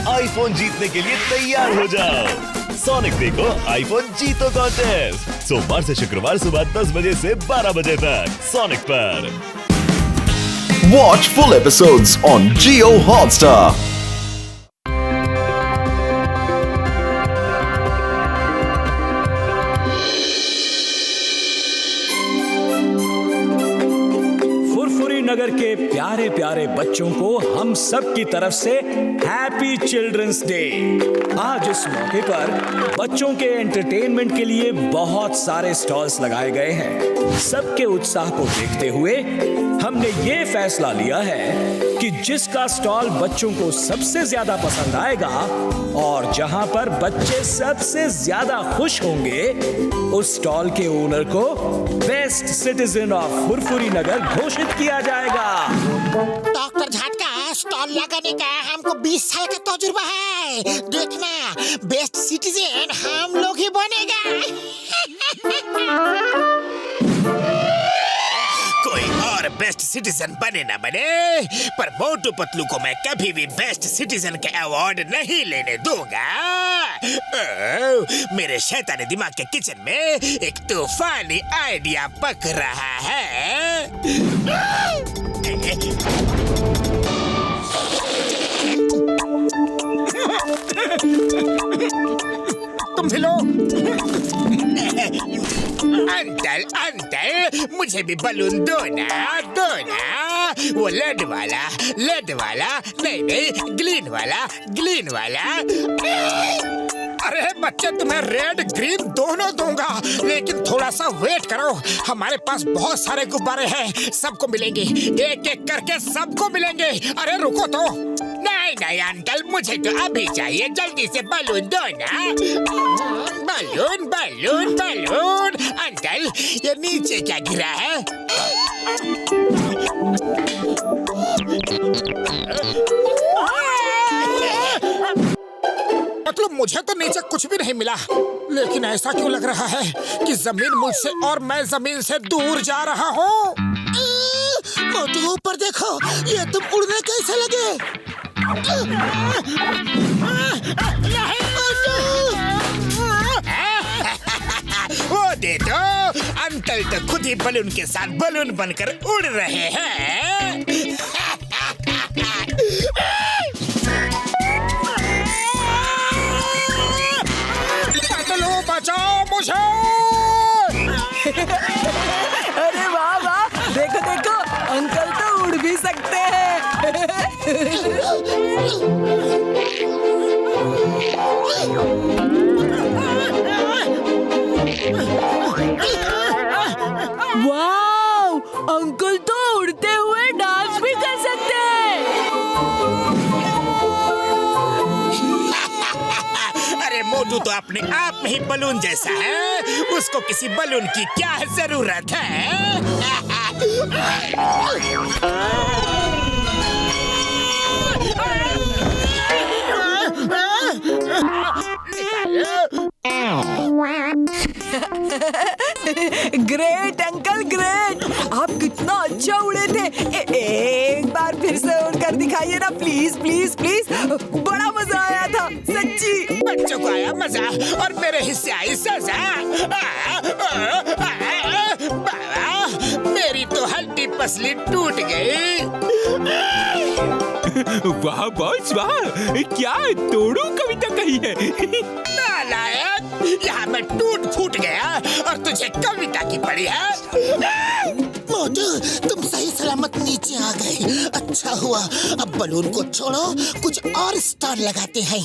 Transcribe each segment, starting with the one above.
IPhone जीतने के लिए तैयार हो जाओ। सोनिक देखो आईफोन जीतो कॉन्टेस्ट सोमवार से शुक्रवार सुबह 10 बजे से 12 बजे तक सोनिक पर। Watch full episodes on Jio Hotstar. नगर के प्यारे प्यारे बच्चों को हम सब की तरफ से हैप्पी चिल्ड्रंस डे। आज इस मौके पर बच्चों के एंटरटेनमेंट के लिए बहुत सारे स्टॉल्स लगाए गए हैं। सबके उत्साह को देखते हुए हमने ये फैसला लिया है कि जिसका स्टॉल बच्चों को सबसे ज्यादा पसंद आएगा और जहां पर बच्चे सबसे ज्यादा खुश होंगे, उस स्टॉल के ओनर को बेस्ट सिटीजन ऑफ फुरफुरी नगर घोषित किया जाएगा। डॉक्टर झटका स्टॉल लगाने का हमको 20 साल का तजुर्बा है। देखना बेस्ट सिटीजन हम लोग ही बनेगा। कोई और बेस्ट सिटीजन बने ना बने, पर मोटू पतलू को मैं कभी भी बेस्ट सिटीजन का अवार्ड नहीं लेने दूंगा। मेरे शैतानी दिमाग के किचन में एक तूफानी आइडिया पक रहा है। तुम भी लो। अंकल मुझे भी बलून दो ना, वो लेड वाला नहीं ग्रीन वाला। अरे बच्चे तुम्हें रेड ग्रीन दोनों दूंगा, लेकिन थोड़ा सा वेट करो। हमारे पास बहुत सारे गुब्बारे हैं, सबको मिलेंगे, एक एक करके सबको मिलेंगे। अरे रुको तो। नहीं अंकल, मुझे तो अभी चाहिए, जल्दी से बलून दो ना। बलून। अंकल ये नीचे क्या गिरा है? मतलब मुझे तो नीचे कुछ भी नहीं मिला, लेकिन ऐसा क्यों लग रहा है कि जमीन मुझसे और मैं जमीन से दूर जा रहा हूँ। मोटू ऊपर देखो, ये तुम उड़ने कैसे लगे? वो दे दो। अंकल तो खुद ही बलून के साथ बलून बनकर उड़ रहे हैं। बचाओ मुझे। अरे वाह वाह, देखो अंकल तो उड़ भी सकते हैं। वाह, अंकल तो उड़ते हुए डांस भी कर सकते हैं। अरे मोटू तो अपने आप में ही बलून जैसा है, उसको किसी बलून की क्या जरूरत है। ग्रेट अंकल ग्रेट, आप कितना अच्छा उड़े थे। एक बार फिर से उड़कर दिखाइए ना प्लीज प्लीज प्लीज। बड़ा मजा आया था सच्ची। बच्चों को आया मजा और मेरे हिस्से आई सजा। मेरी तो हड्डी पसली टूट गई। वाह बॉस वाह, क्या तोड़ू कविता कही है। नालायक, यहाँ मैं टूट फूट गया और तुझे कविता की पड़ी है। मोटू तुम सही सलामत नीचे आ गए, अच्छा हुआ। अब बलून को छोड़ो, कुछ और स्टार लगाते हैं।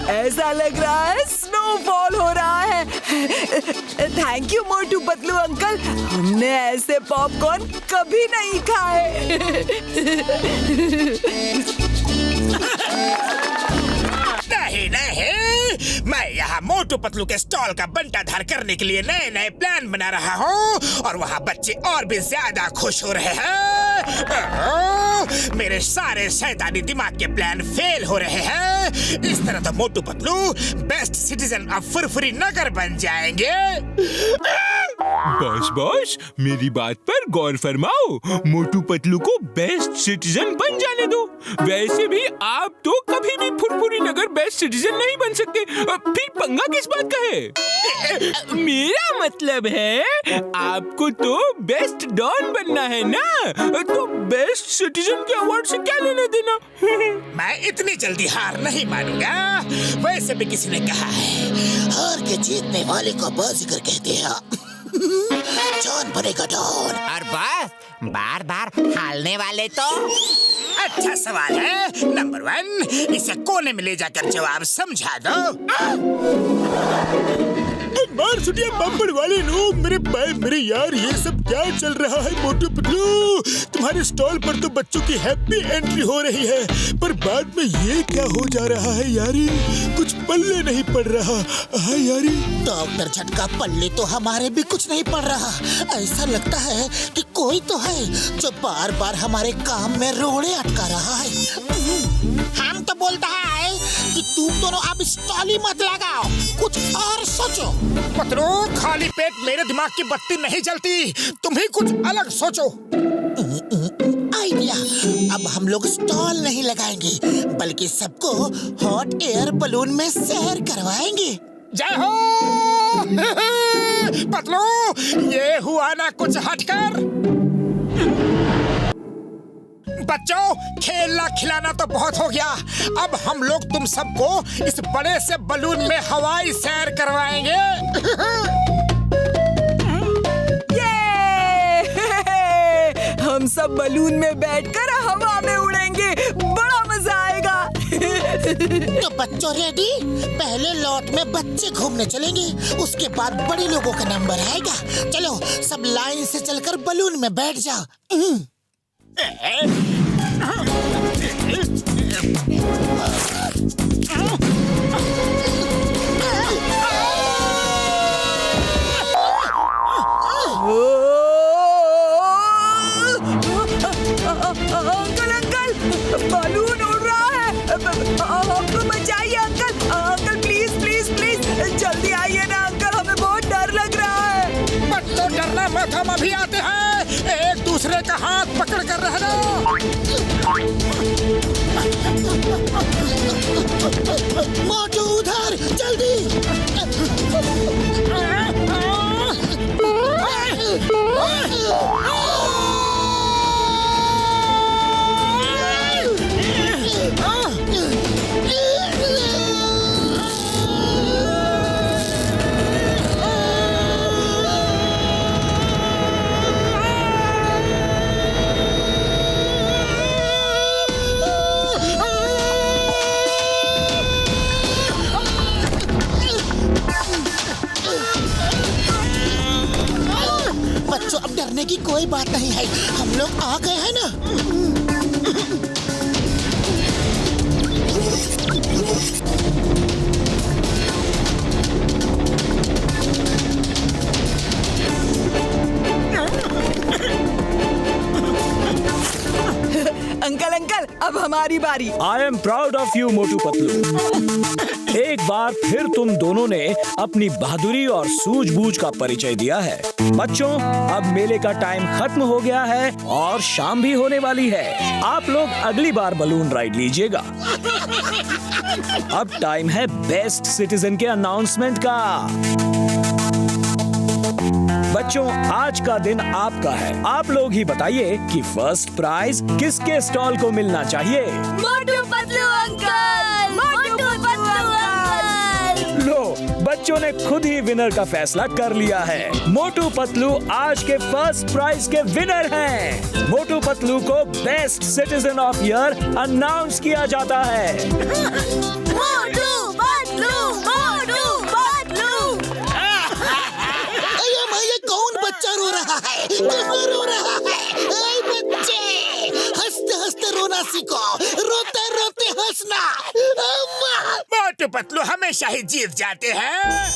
ऐसा लग रहा है स्नोफॉल हो रहा है। Thank you Motu Patlu uncle, हमने ऐसे पॉपकॉर्न कभी नहीं खाए। मोटू पतलू के स्टॉल का बंटाधार करने के लिए नए नए प्लान बना रहा हूँ और वहाँ बच्चे और भी ज्यादा खुश हो रहे हैं। मेरे सारे शैतानी दिमाग के प्लान फेल हो रहे हैं। इस तरह तो Motu Patlu best citizen of Furfuri Nagar बन जाएंगे। बॉस बॉस, मेरी बात पर गौर फरमाओ। मोटू पतलू को बेस्ट सिटीजन बन जाने दो। वैसे भी आप तो कभी भी फुरफुरी नगर बेस्ट सिटीजन नहीं बन सकते। फिर पंगा किस बात का है? मेरा मतलब है आपको तो बेस्ट डॉन बनना है ना, तो बेस्ट सिटीजन के अवार्ड से क्या लेना देना? मैं इतनी जल्दी हार नहीं मानूंगा। वैसे भी किसी ने कहा है, हार के जीतने वाले को बाजीगर कहते हैं। जॉन बनेगा डॉन। और बस बार बार हारने वाले तो अच्छा सवाल है। नंबर 1, इसे कोने में ले जाकर जवाब समझा दो। मार सुनिए बम्बर वाले लोग, मेरे भाई मेरे यार, ये सब क्या चल रहा है? मोटू पतलू, तुम्हारे स्टॉल पर तो बच्चों की हैप्पी एंट्री हो रही है, पर बाद में ये क्या हो जा रहा है यारी? कुछ पल्ले नहीं पड़ रहा। हाँ यारी। डॉक्टर झटका पल्ले तो हमारे भी कुछ नहीं पड़ रहा। ऐसा लगता है कि कोई तो है जो बार बार हमारे काम में रोड़े अटका रहा है। हम तो बोलता है कि तुम दोनों अब स्टॉल ही मत लगाओ, कुछ और सोचो। पतलू, खाली पेट मेरे दिमाग की बत्ती नहीं जलती, तुम ही कुछ अलग सोचो। आइडिया। अब हम लोग स्टॉल नहीं लगाएंगे, बल्कि सबको हॉट एयर बलून में सैर करवाएंगे। जय हो। पतलू, ये हुआ ना कुछ हटकर। बच्चों, खेलना खिलाना तो बहुत हो गया। अब हम लोग तुम सबको इस बड़े से बलून में हवाई सैर करवाएंगे। हम सब बलून में बैठकर हवा में उड़ेंगे, बड़ा मजा आएगा। तो बच्चों रेडी? पहले लॉट में बच्चे घूमने चलेंगे, उसके बाद बड़े लोगों का नंबर आएगा। चलो सब लाइन से चलकर बलून में बैठ जाओ। अंकल, बलून उड़ रहा है। हमको बचाइए uncle. Uncle please please please जल्दी आइए ना अंकल, हमें बहुत डर लग रहा है। बच्चों, डरना मत, हम अभी आते हैं। एक दूसरे का हाथ पकड़ कर रहना। मोटू उधर, जल्दी। बच्चों, अब डरने की कोई बात नहीं है, हम लोग आ गए हैं ना। अंकल, अब हमारी बारी। I am proud of you Motu Patlu. एक बार फिर तुम दोनों ने अपनी बहादुरी और सूझबूझ का परिचय दिया है। बच्चों, अब मेले का टाइम खत्म हो गया है और शाम भी होने वाली है। आप लोग अगली बार बलून राइड लीजिएगा। अब टाइम है बेस्ट सिटीजन के अनाउंसमेंट का। बच्चों, आज का दिन आपका है। आप लोग ही बताइए कि फर्स्ट प्राइज किसके स्टॉल को मिलना चाहिए। Motu Patlu uncle, Motu Patlu uncle. लो, बच्चों ने खुद ही विनर का फैसला कर लिया है। मोटू पतलू आज के फर्स्ट प्राइज के विनर हैं। मोटू पतलू को best citizen of year announce किया जाता है। मोटू पतलू, मोटू पतलू। ये कौन बच्चा रो रहा है? कौन रो रहा है? ऐ बच्चे, हंसते हंसते रोना सीखो, रोते रोते हंसना। मोटू मोटू पतलू हमेशा ही जीत जाते हैं।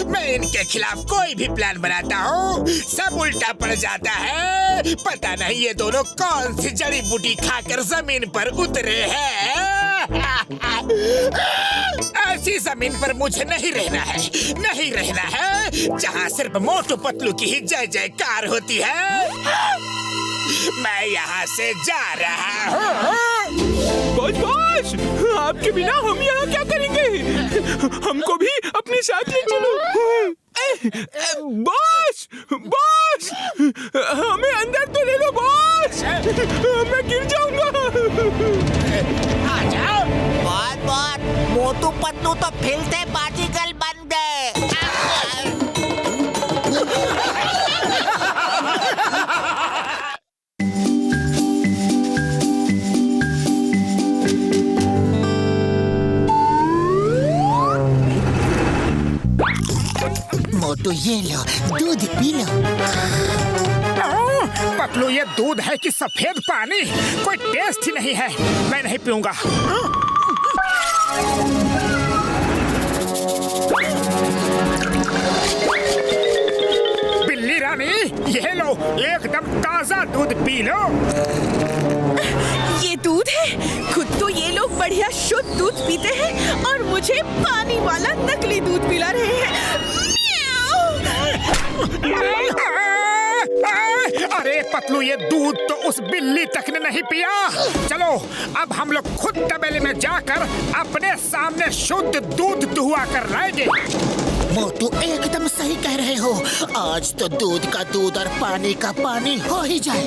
मैं इनके खिलाफ कोई भी प्लान बनाता हूँ, सब उल्टा पड़ जाता है। पता नहीं ये दोनों कौन सी जड़ी बूटी खाकर जमीन पर उतरे हैं। ऐसी जमीन पर मुझे नहीं रहना है, नहीं रहना है जहाँ सिर्फ मोटू पतलू की ही जय जयकार होती है। मैं यहाँ से जा रहा हूँ। बॉस, आपके बिना हम यहाँ क्या करेंगे? हमको भी अपने साथ ले चलो। बॉस, हमें अंदर तो ले लो बॉस, मैं गिर जाऊंगा। आ जाओ। बहुत मोटू पतलू तो फिर से बाजीगर बन गए। मोटू ये लो, दूध पी लो। पतलू ये दूध है कि सफेद पानी? कोई टेस्ट ही नहीं है, मैं नहीं पीऊंगा। बिल्ली रानी, ये लो, एकदम ताजा दूध पी लो। ये दूध है? खुद तो ये लोग बढ़िया शुद्ध दूध पीते हैं और मुझे पानी वाला नकली दूध पिला रहे हैं। अरे पतलू, ये दूध तो उस बिल्ली तक ने नहीं पिया। चलो अब हम लोग खुद तबेले में जाकर अपने सामने शुद्ध दूध दुहवा कर लाएंगे। मोटू एकदम सही कह रहे हो, आज तो दूध का दूध और पानी का पानी हो ही जाए।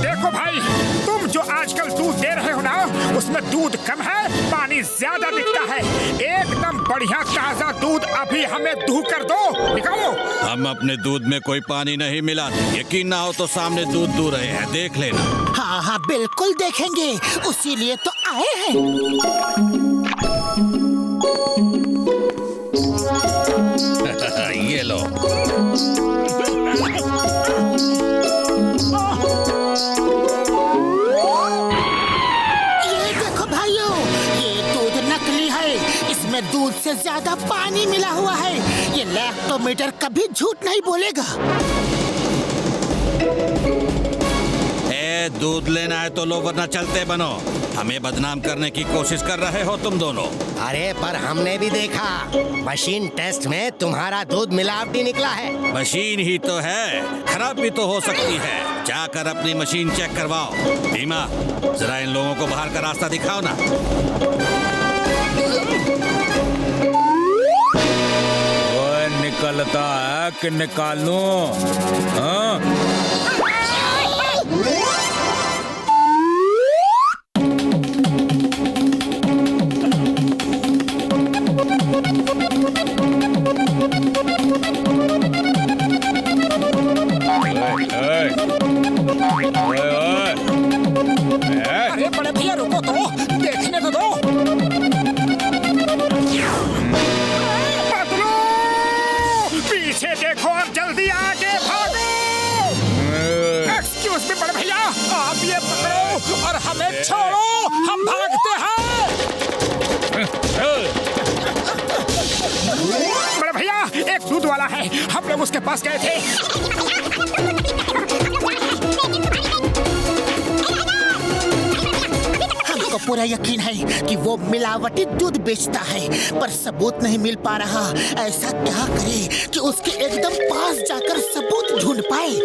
देखो भाई, तुम जो आजकल दूध दे रहे हो ना, उसमें दूध कम है, पानी ज्यादा दिखता है। एकदम बढ़िया ताजा दूध अभी हमें दूह कर दो, निकालो। हम अपने दूध में कोई पानी नहीं मिलाते। यकीन ना हो तो सामने दूध दूह रहे हैं, देख लेना। हाँ हाँ बिल्कुल देखेंगे, उसी लिए तो आए हैं। ये लो। ये देखो भाइयों, ये दूध नकली है, इसमें दूध से ज्यादा पानी मिला हुआ है। ये लैक्टोमीटर कभी झूठ नहीं बोलेगा। दूध लेना है तो लो, वरना चलते बनो। हमें बदनाम करने की कोशिश कर रहे हो तुम दोनों। अरे पर हमने भी देखा, मशीन टेस्ट में तुम्हारा दूध मिलावटी निकला है। मशीन ही तो है, खराब भी तो हो सकती है। जाकर अपनी मशीन चेक करवाओ। भीमा, जरा इन लोगों को बाहर का रास्ता दिखाओ ना। वो निकलता है कि निकाल लूं? हाँ? अरे बड़े भैया रुको तो, देखने तो दो। पतलू, पीछे देखो और जल्दी आगे भागो। एक्सक्यूज मी बड़े भैया, आप ये पकड़ो और हमें छोड़ो, हम भागते हैं। बड़े भैया, एक दूध वाला है, हम लोग उसके पास गए थे। हमको पूरा यकीन है कि वो मिलावटी दूध बेचता है, पर सबूत नहीं मिल पा रहा। ऐसा क्या करे कि उसके एकदम पास जाकर सबूत ढूंढ पाए।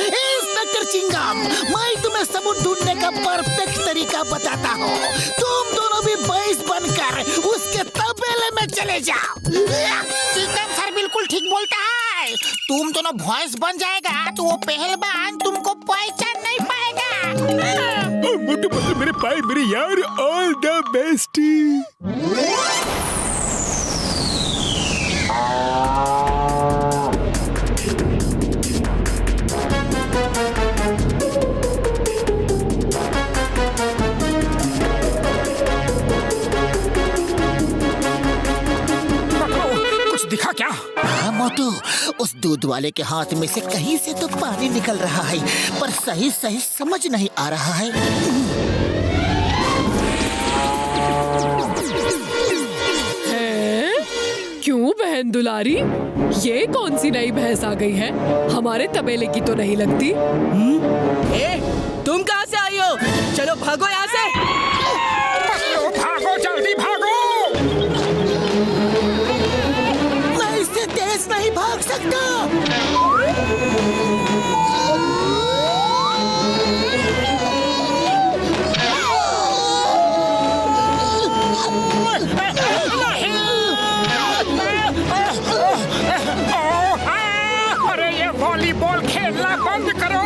इंस्पेक्टर चिंगम, मैं तुम्हें सबूत ढूंढने का परफेक्ट तरीका बताता हूँ। तुम दोनों भी भैंस बनकर उसके तबेले में चले जाओ। चिंगम सर बिल्कुल ठीक बोलता है। तुम दोनों भैंस बन जाएगा तो वो पहलवान तुमको पहचान नहीं पाएगा। मोटू पतलू मेरे भाई, मेरे यार, ऑल द बेस्ट। दिखा क्या? हाँ मोटू, उस दूध वाले के हाथ में से कहीं से तो पानी निकल रहा है, पर सही सही समझ नहीं आ रहा है। क्यों बहन दुलारी, ये कौन सी नई भैंस आ गई है? हमारे तबेले की तो नहीं लगती। तुम कहाँ से आई हो? चलो भागो यहाँ से। भागो, जल्दी भागो। मैं इससे तेज नहीं भाग सकता। अरे ये वॉलीबॉल खेलना बंद करो।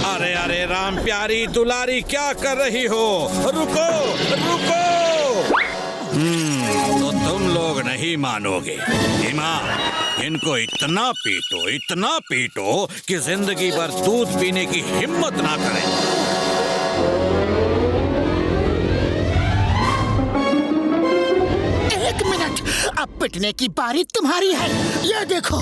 अरे अरे राम प्यारी दुलारी, क्या कर रही हो? रुको रुको। तो तुम लोग नहीं मानोगे। हिमा, इनको इतना पीटो कि जिंदगी भर दूध पीने की हिम्मत ना करें। एक मिनट, अब पिटने की बारी तुम्हारी है। ये देखो।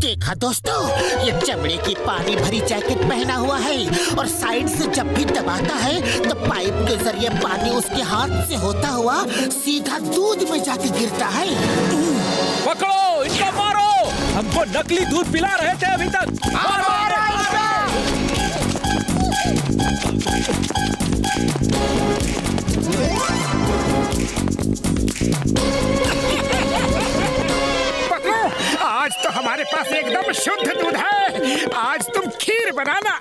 देखा दोस्तों, ये चमड़े की पानी भरी जैकेट पहना हुआ है और साइड से जब भी दबाता है तो पाइप के जरिए पानी उसके हाथ से होता हुआ सीधा दूध में जाके गिरता है। पकड़ो, इनको मारो। हमको नकली दूध पिला रहे थे अभी तक। मारो, आज तो हमारे पास एकदम शुद्ध दूध है। आज तुम खीर बनाना।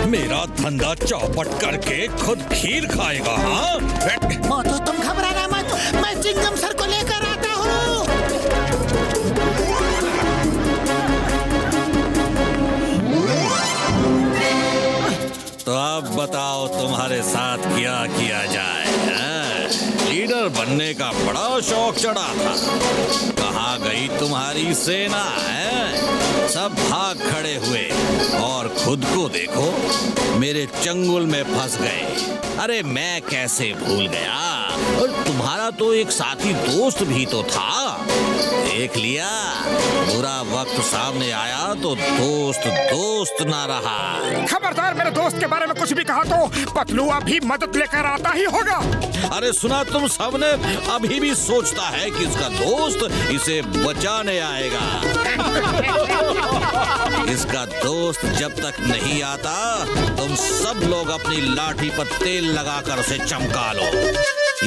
मेरा धंधा चौपट करके खुद खीर खाएगा? हाँ मोटू, तुम घबराना मत, मैं चिंगम सर को लेकर आता हूँ। तो अब बताओ तुम्हारे साथ क्या किया जाए? लीडर बनने का बड़ा शौक चढ़ा था, कहाँ गई तुम्हारी सेना है? सब भाग खड़े हुए और खुद को देखो मेरे चंगुल में फंस गए। अरे मैं कैसे भूल गया, और तुम्हारा तो एक साथी दोस्त भी तो था। देख लिया, बुरा वक्त सामने आया तो दोस्त दोस्त ना रहा। खबरदार मेरे दोस्त के बारे में कुछ भी कहा तो पतलू अभी मदद लेकर आता ही होगा। अरे सुना तुम सबने, अभी भी सोचता है कि इसका दोस्त इसे बचाने आएगा। इसका दोस्त जब तक नहीं आता तुम सब लोग अपनी लाठी पर तेल लगाकर उसे चमका लो।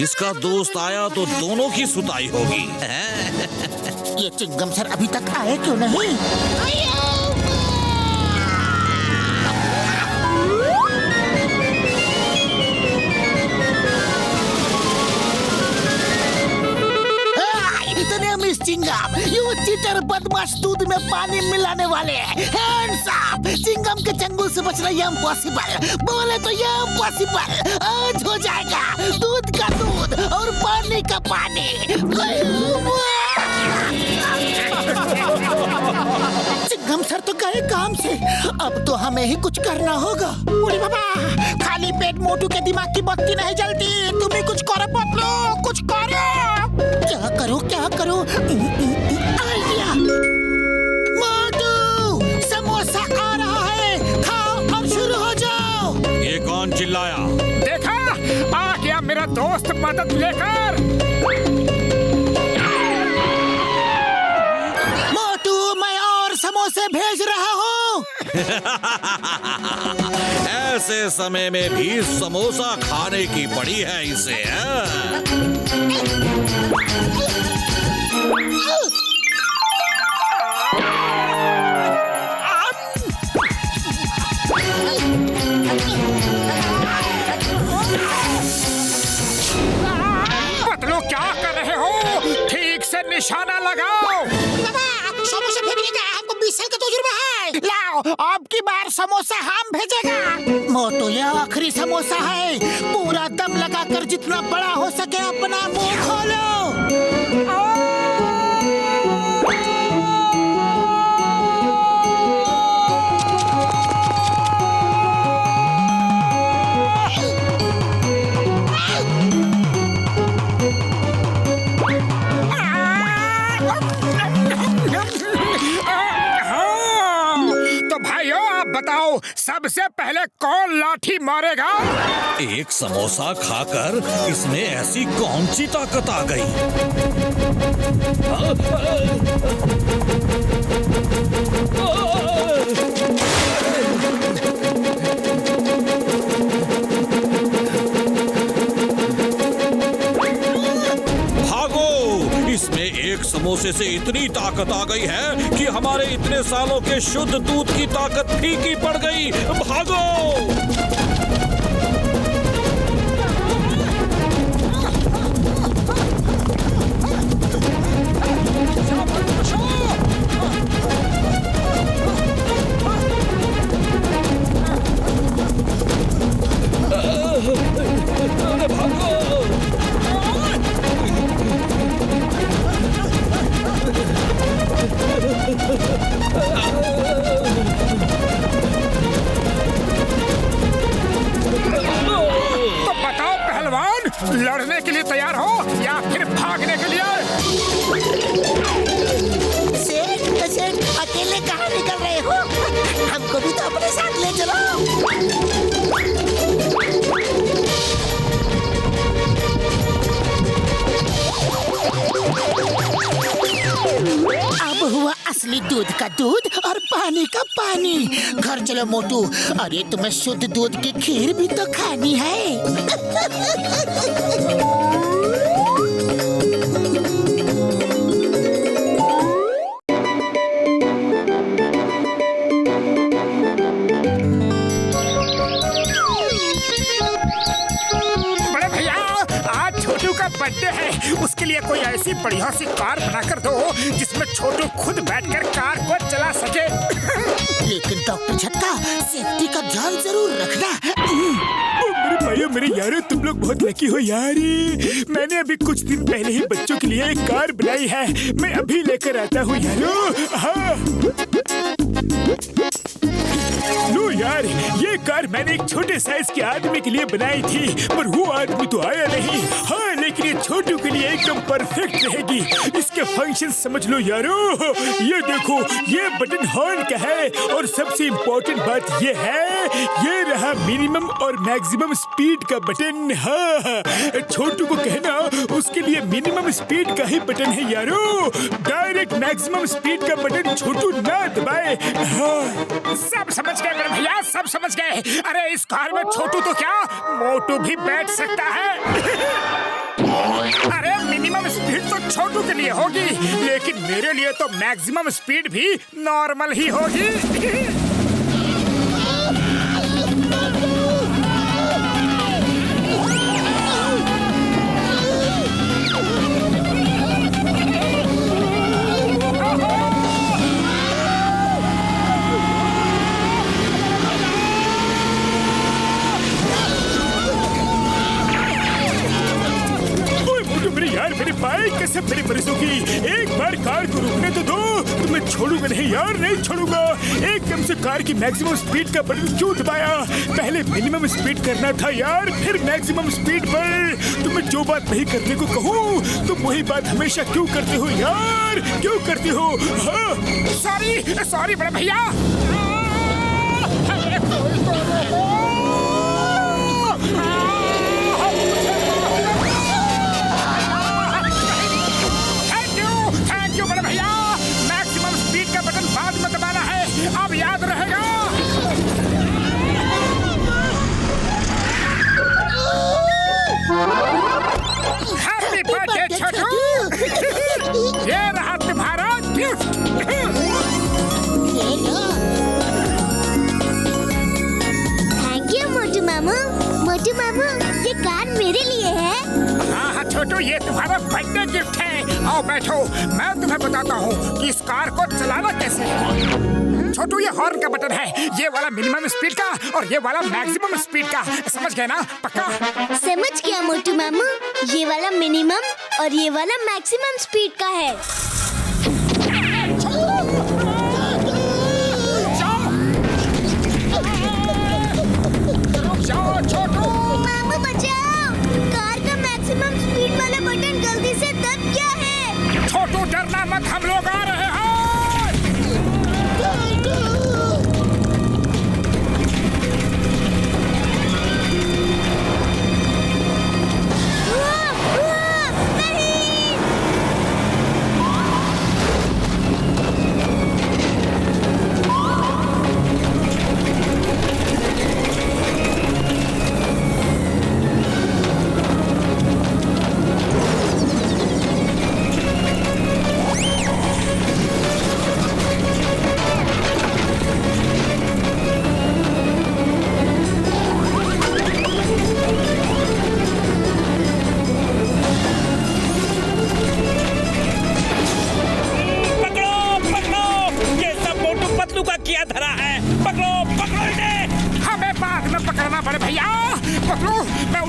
इसका दोस्त आया तो दोनों की सुताई होगी। ये चिंगम सर अभी तक आए क्यों नहीं? इतने मिस चिंगम, यू चीटर बदमाश, दूध में पानी मिलाने वाले। Hands up! चिंगम के चंगुल से बचना ये इम्पॉसिबल, बोले तो ये इम्पॉसिबल। आज हो जाएगा दूध का दूध और पानी का पानी। चिंगम सर तो गए काम से, अब तो हमें ही कुछ करना होगा। उड़ी बाबा, खाली पेट मोटू के दिमाग की बत्ती नहीं जलती। तुम ही कुछ करो पतलू, कुछ करो। क्या करो क्या करो? आइडिया! मोटू, समोसा आ रहा है, खाओ और शुरू हो जाओ। ये कौन चिल्लाया? देखा, आ गया मेरा दोस्त मदद लेकर। मोटू, मैं और समोसे भेज रहा हूँ। ऐसे समय में भी समोसा खाने की पड़ी है इसे। पतलू क्या कर रहे हो? ठीक से निशाना लगाओ। समोसा भेजने का हमको 20 साल का तजुर्बा है। लाओ, अब की बार समोसा हम भेजेगा। मोटू, ये आखिरी समोसा है, पूरा दम लगाकर जितना बड़ा हो सके अपना मुंह खोलो। सबसे पहले कौन लाठी मारेगा? एक समोसा खाकर इसमें ऐसी कौन सी ताकत आ गई? भागो! इसमें एक समोसे से इतनी ताकत आ गई है कि हमारे इतने सालों के शुद्ध दूध की ताकत फीकी पड़ गई। भागो! तो बताओ पहलवान, लड़ने के लिए तैयार हो या फिर भागने के लिए? सेठ, अकेले कहाँ निकल रहे हो? हमको भी तो अपने साथ ले चलो। अब हुआ असली दूध का दूध और पानी का पानी। घर चलो मोटू, अरे तुम्हें शुद्ध दूध की खीर भी तो खानी है। बड़े भैया, आज छोटू का बर्थडे है, उसके लिए कोई ऐसी बढ़िया सी कार बना कर दो जिसमें छोटू खुद बैठकर कार को चला सके। लेकिन डॉक्टर झटका, सेफ्टी का ध्यान जरूर रखना। मेरे भाइयों, मेरे यारों, तुम लोग बहुत लकी हो यार। मैंने अभी कुछ दिन पहले ही बच्चों के लिए एक कार बनाई है, मैं अभी लेकर आता हूँ यारों। हाँ लो यार, ये कार मैंने एक छोटे साइज के आदमी के लिए बनाई थी, पर वो आदमी तो आया नहीं। हाँ, लेकिन ये छोटू के लिए एकदम परफेक्ट रहेगी। इसके फंक्शन समझ लो यारो। ये देखो, ये बटन हॉर्न का है, और सबसे इम्पोर्टेंट बात ये है, ये रहा मिनिमम और मैक्सिमम स्पीड का बटन। हाँ, छोटू को कहना उसके लिए मिनिमम स्पीड का ही बटन है यारो। डायरेक्ट मैक्सिमम स्पीड का बटन छोटू ना दबाए। हाँ, सब समझ गए मेरे भैया, सब समझ गए। अरे इस कार में छोटू तो क्या, मोटू भी बैठ सकता है। अरे मिनिमम स्पीड तो छोटू के लिए होगी, लेकिन मेरे लिए तो मैक्सिमम स्पीड भी नॉर्मल ही होगी। मेरी बाइक कैसे मेरी बरसों की, एक बार कार को रुकने तो दो, तो मैं छोड़ूंगा नहीं यार, नहीं छोड़ूंगा। एकदम से कार की मैक्सिमम स्पीड का बटन क्यों दबाया? पहले मिनिमम स्पीड करना था यार, फिर मैक्सिमम स्पीड पर। तुम्हें जो बात नहीं करने को कहूँ तुम वही बात हमेशा क्यों करते हो यार, क्यों करते हो? हाँ, सॉरी सॉरी बड़े भैया। अब याद रहेगा। हैप्पी बर्थडे छोटू, ये रहा तुम्हारा गिफ्ट। थैंक यू मोटू मामू। मोटू मामू, ये कार मेरे लिए है। हाँ हाँ छोटू, ये तुम्हारा बर्थडे गिफ्ट है। आओ बैठो, मैं तुम्हें बताता हूँ कि इस कार को चलाना कैसे है। छोटू, ये हॉर्न का बटन है, ये वाला मिनिमम स्पीड का और ये वाला मैक्सिमम स्पीड का। समझ गए ना? पक्का? समझ गया मोटू मामू, ये वाला मिनिमम और ये वाला मैक्सिमम स्पीड का है। जाओ छोटू। मामू बचाओ, कार का मैक्सिमम स्पीड वाला बटन गलती से दब गया है। छोटू डरना मत, हम लोग आ रहे हैं।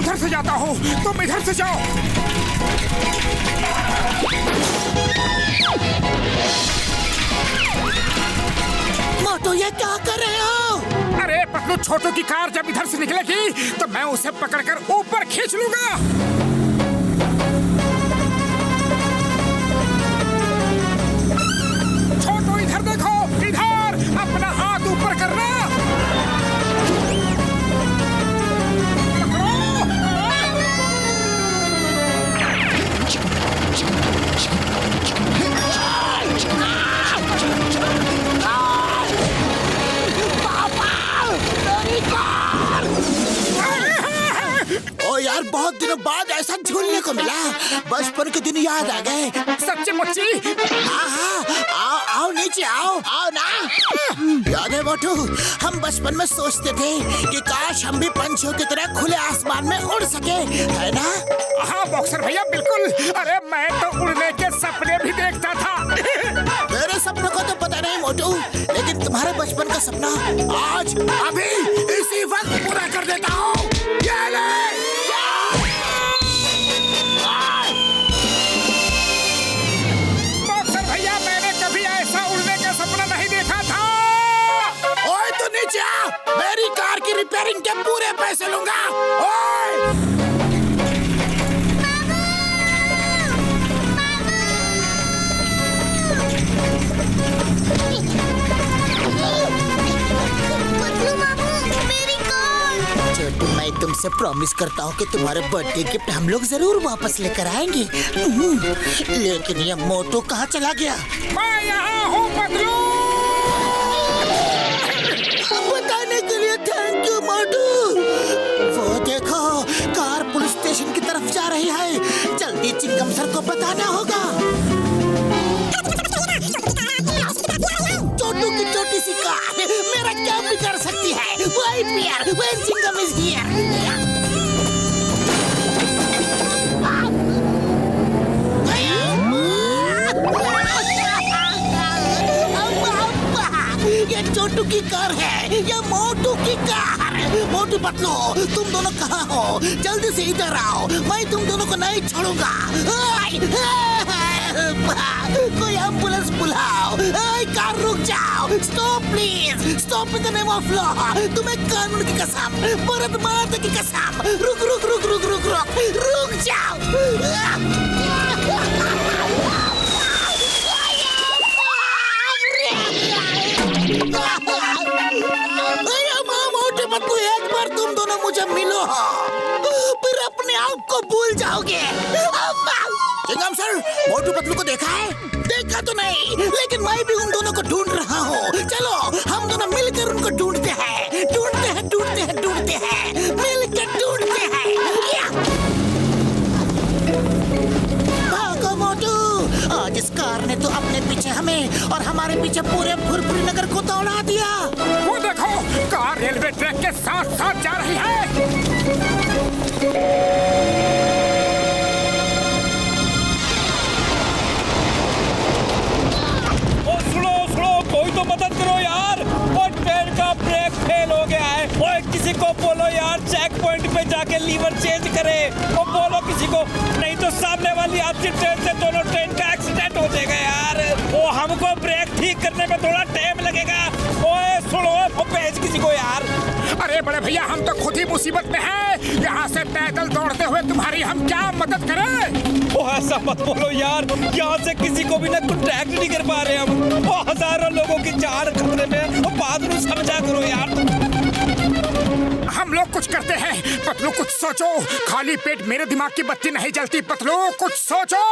उधर से जाता हूँ, तुम इधर से जाओ। मोटू ये क्या कर रहे हो? अरे पतलू, छोटू की कार जब इधर से निकलेगी तो मैं उसे पकड़कर ऊपर खींच लूंगा। छोटू इधर देखो, इधर अपना हाथ ऊपर करना। ओ यार, बहुत दिनों बाद ऐसा झूलने को मिला। बचपन के दिन याद आ गए। सच्ची मुच्ची? हाँ, आओ आओ नीचे आओ, आओ ना। याद है मोटू, हम बचपन में सोचते थे कि काश हम भी पंछियों की तरह खुले आसमान में उड़ सके, है ना? हाँ बॉक्सर भैया, बिल्कुल। अरे मैं तो उड़ने के सपने भी देखता था। मेरे सपनों को तो पता नहीं मोटू, लेकिन तुम्हारे बचपन का सपना आज अभी इसी वक्त पूरा कर देता हूँ। ये ले! बॉक्सर भैया, मैंने कभी ऐसा उड़ने का सपना नहीं देखा था। ओए तू नीचे आ, मेरी कार की रिपेयरिंग के पूरे पैसे लूंगा। ओए! पतलू मामू, मेरी कार। छोटू, मैं तुमसे प्रॉमिस करता हूँ कि तुम्हारे बर्थडे गिफ्ट हम लोग जरूर वापस लेकर आएंगे। लेकिन ये मोटू कहाँ चला गया? मैं यहाँ हूँ पतलू। बताने के लिए थैंक यू मोटू। वो देखो, कार पुलिस स्टेशन की तरफ जा रही है। जल्दी चिंगम सर को बताना होगा। छोटू की छोटी सी कार मेरा क्या बिगाड़ सकती है? Wait here, when Chingam is here. ये छोटू की कार है, ये मोटू की कार। मोटू पतलू, तुम दोनों कहाँ हो? जल्दी से इधर आओ, मैं तुम दोनों को नहीं छोड़ूंगा। कोई एम्बुलेंस बुलाओ। कार रुक जाओ। Stop please, stop in the name of law. तुम्हें कानून की कसम, भारत माता की कसम। रुक रुक रुक रुक रुक रुक रुक जाओ। मोटे पतलू, एक बार तुम दोनों मुझे मिलो, फिर अपने आप को भूल जाओगे। चिंगम सर, मोटू पतलू को देखा है? देखा तो नहीं, लेकिन मैं भी उन दोनों को ढूंढ रहा हूँ। चलो हम दोनों मिलकर उनको ढूंढते हैं, ढूंढते हैं, ढूंढते हैं, ढूंढते हैं, मिलकर ढूंढते हैं। भागो मोटू, आज इस कार ने तो अपने पीछे हमें और हमारे पीछे पूरे फुरफुरी नगर को दौड़ा दिया। वो देखो, कार रेलवे ट्रैक के साथ साथ जा रही है। कोई तो मदद करो यार। और ट्रेन का ब्रेक फेल हो गया है। और किसी को बोलो यार, चेक पॉइंट पे जाके लीवर चेंज करे। और बोलो किसी को, नहीं तो सामने वाली आपसी ट्रेन से दोनों ट्रेन का एक्सीडेंट हो जाएगा यार। वो हमको ब्रेक ठीक करने में थोड़ा टाइम लगेगा। ओए सुनो, भेज किसी को यार। अरे बड़े भैया, हम तो खुद ही मुसीबत में हैं। यहाँ से पैदल दौड़ते हुए तुम्हारी हम क्या मदद करें? वो ऐसा मत बोलो यार, यहाँ से किसी को भी ना कांटेक्ट नहीं कर पा रहे हम। वो हजारों लोगों की जान खतरे में। वो बात को समझा करो यार। हम लोग कुछ करते हैं। पतलू कुछ सोचो, खाली पेट मेरे दिमाग की बत्ती नहीं जलती। पतलू कुछ सोचो।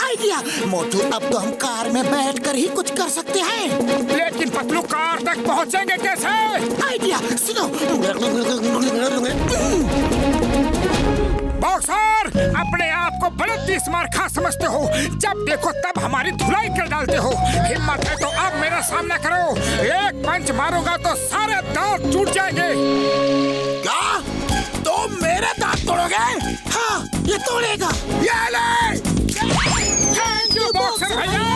आइडिया मोटू, अब तो हम कार में बैठकर ही कुछ कर सकते हैं। लेकिन पतलू, कार तक पहुँचेंगे कैसे? आइडिया सुनो। बॉक्सर, अपने आप को बड़े तीसमारखा समझते हो। जब देखो तब हमारी धुलाई कर डालते हो। हिम्मत है तो अब मेरा सामना करो। एक पंच मारूंगा तो सारे दांत टूट जाएंगे। क्या तुम मेरे दांत तोड़ोगे? हाँ, ये तोड़ेगा। ये ले। थैंक यू बॉक्सर भैया।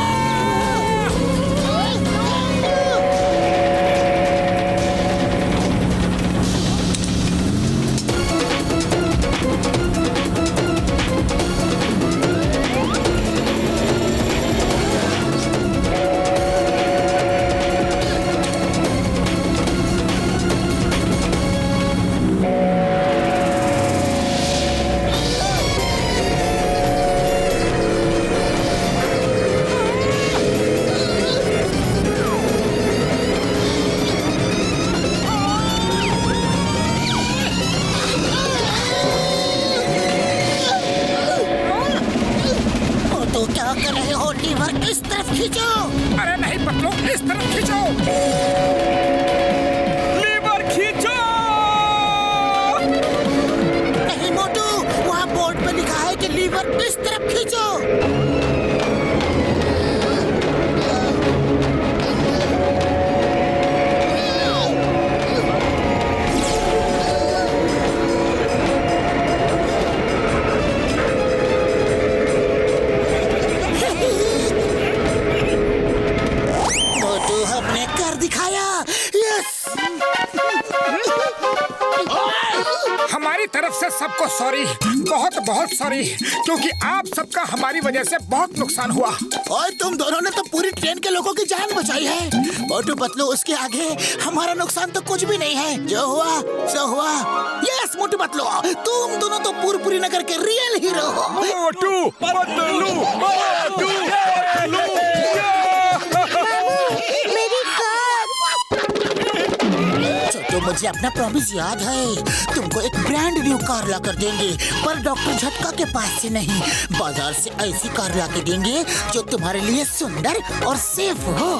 क्या कर रहे हो? लीवर इस तरफ खींचो। अरे नहीं पतलू, इस तरफ खींचो। लीवर खींचो। नहीं मोटू, वहाँ बोर्ड पे लिखा है कि लीवर इस तरफ खींचो। मोटू, हमने कर दिखाया। यस। हमारी तरफ से सबको सॉरी, बहुत बहुत सॉरी, क्योंकि आप सबका हमारी वजह से बहुत नुकसान हुआ। और तुम दोनों ने तो पूरी ट्रेन के लोगों की जान बचाई है। मोटू पतलू, उसके आगे हमारा नुकसान तो कुछ भी नहीं है। जो हुआ सो हुआ। यस मोटू पतलू, तुम दोनों तो पूरी नगर के रियल हीरो हो। मोटू पतलू, मोटू पतलू। मेरी कार। छोटू, मुझे अपना प्रॉमिस याद है। तुमको एक ब्रांड न्यू कार ला कर देंगे, पर डॉक्टर झटका के पास से नहीं। बाजार से ऐसी कार ला के देंगे जो तुम्हारे लिए सुंदर और सेफ हो।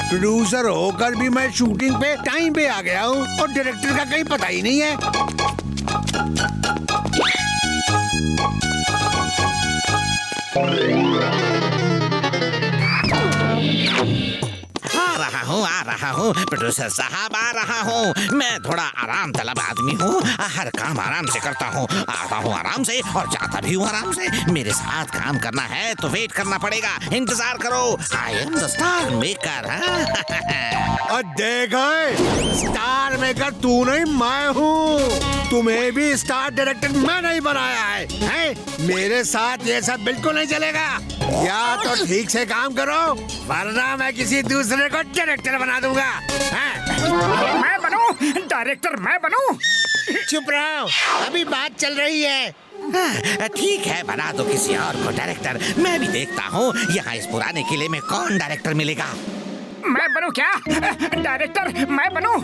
प्रोड्यूसर होकर भी मैं शूटिंग पे टाइम पे आ गया हूँ और डायरेक्टर का कहीं पता ही नहीं है। आ रहा हूँ प्रोड्यूसर साहब, आ रहा हूँ। मैं थोड़ा आराम तलब आदमी हूँ, हर काम आराम से करता हूँ। आता हूँ आराम से और जाता भी हूँ आराम से। मेरे साथ काम करना है तो वेट करना पड़ेगा, इंतजार करो। I am the star maker. और देखो, स्टार मेकर तू नहीं, मैं हूँ। तुम्हें भी स्टार डायरेक्टर मैं नहीं बनाया है? मेरे साथ ये सब बिल्कुल नहीं चलेगा। या तो ठीक से काम करो, वरना मैं किसी दूसरे को डायरेक्टर बना दूंगा। मैं बनूं डायरेक्टर, मैं बनूं? चुप रहो, अभी बात चल रही है। ठीक है, बना दो किसी और को डायरेक्टर। मैं भी देखता हूँ यहाँ इस पुराने किले में कौन डायरेक्टर मिलेगा। मैं बनूं क्या? डायरेक्टर मैं बनूं?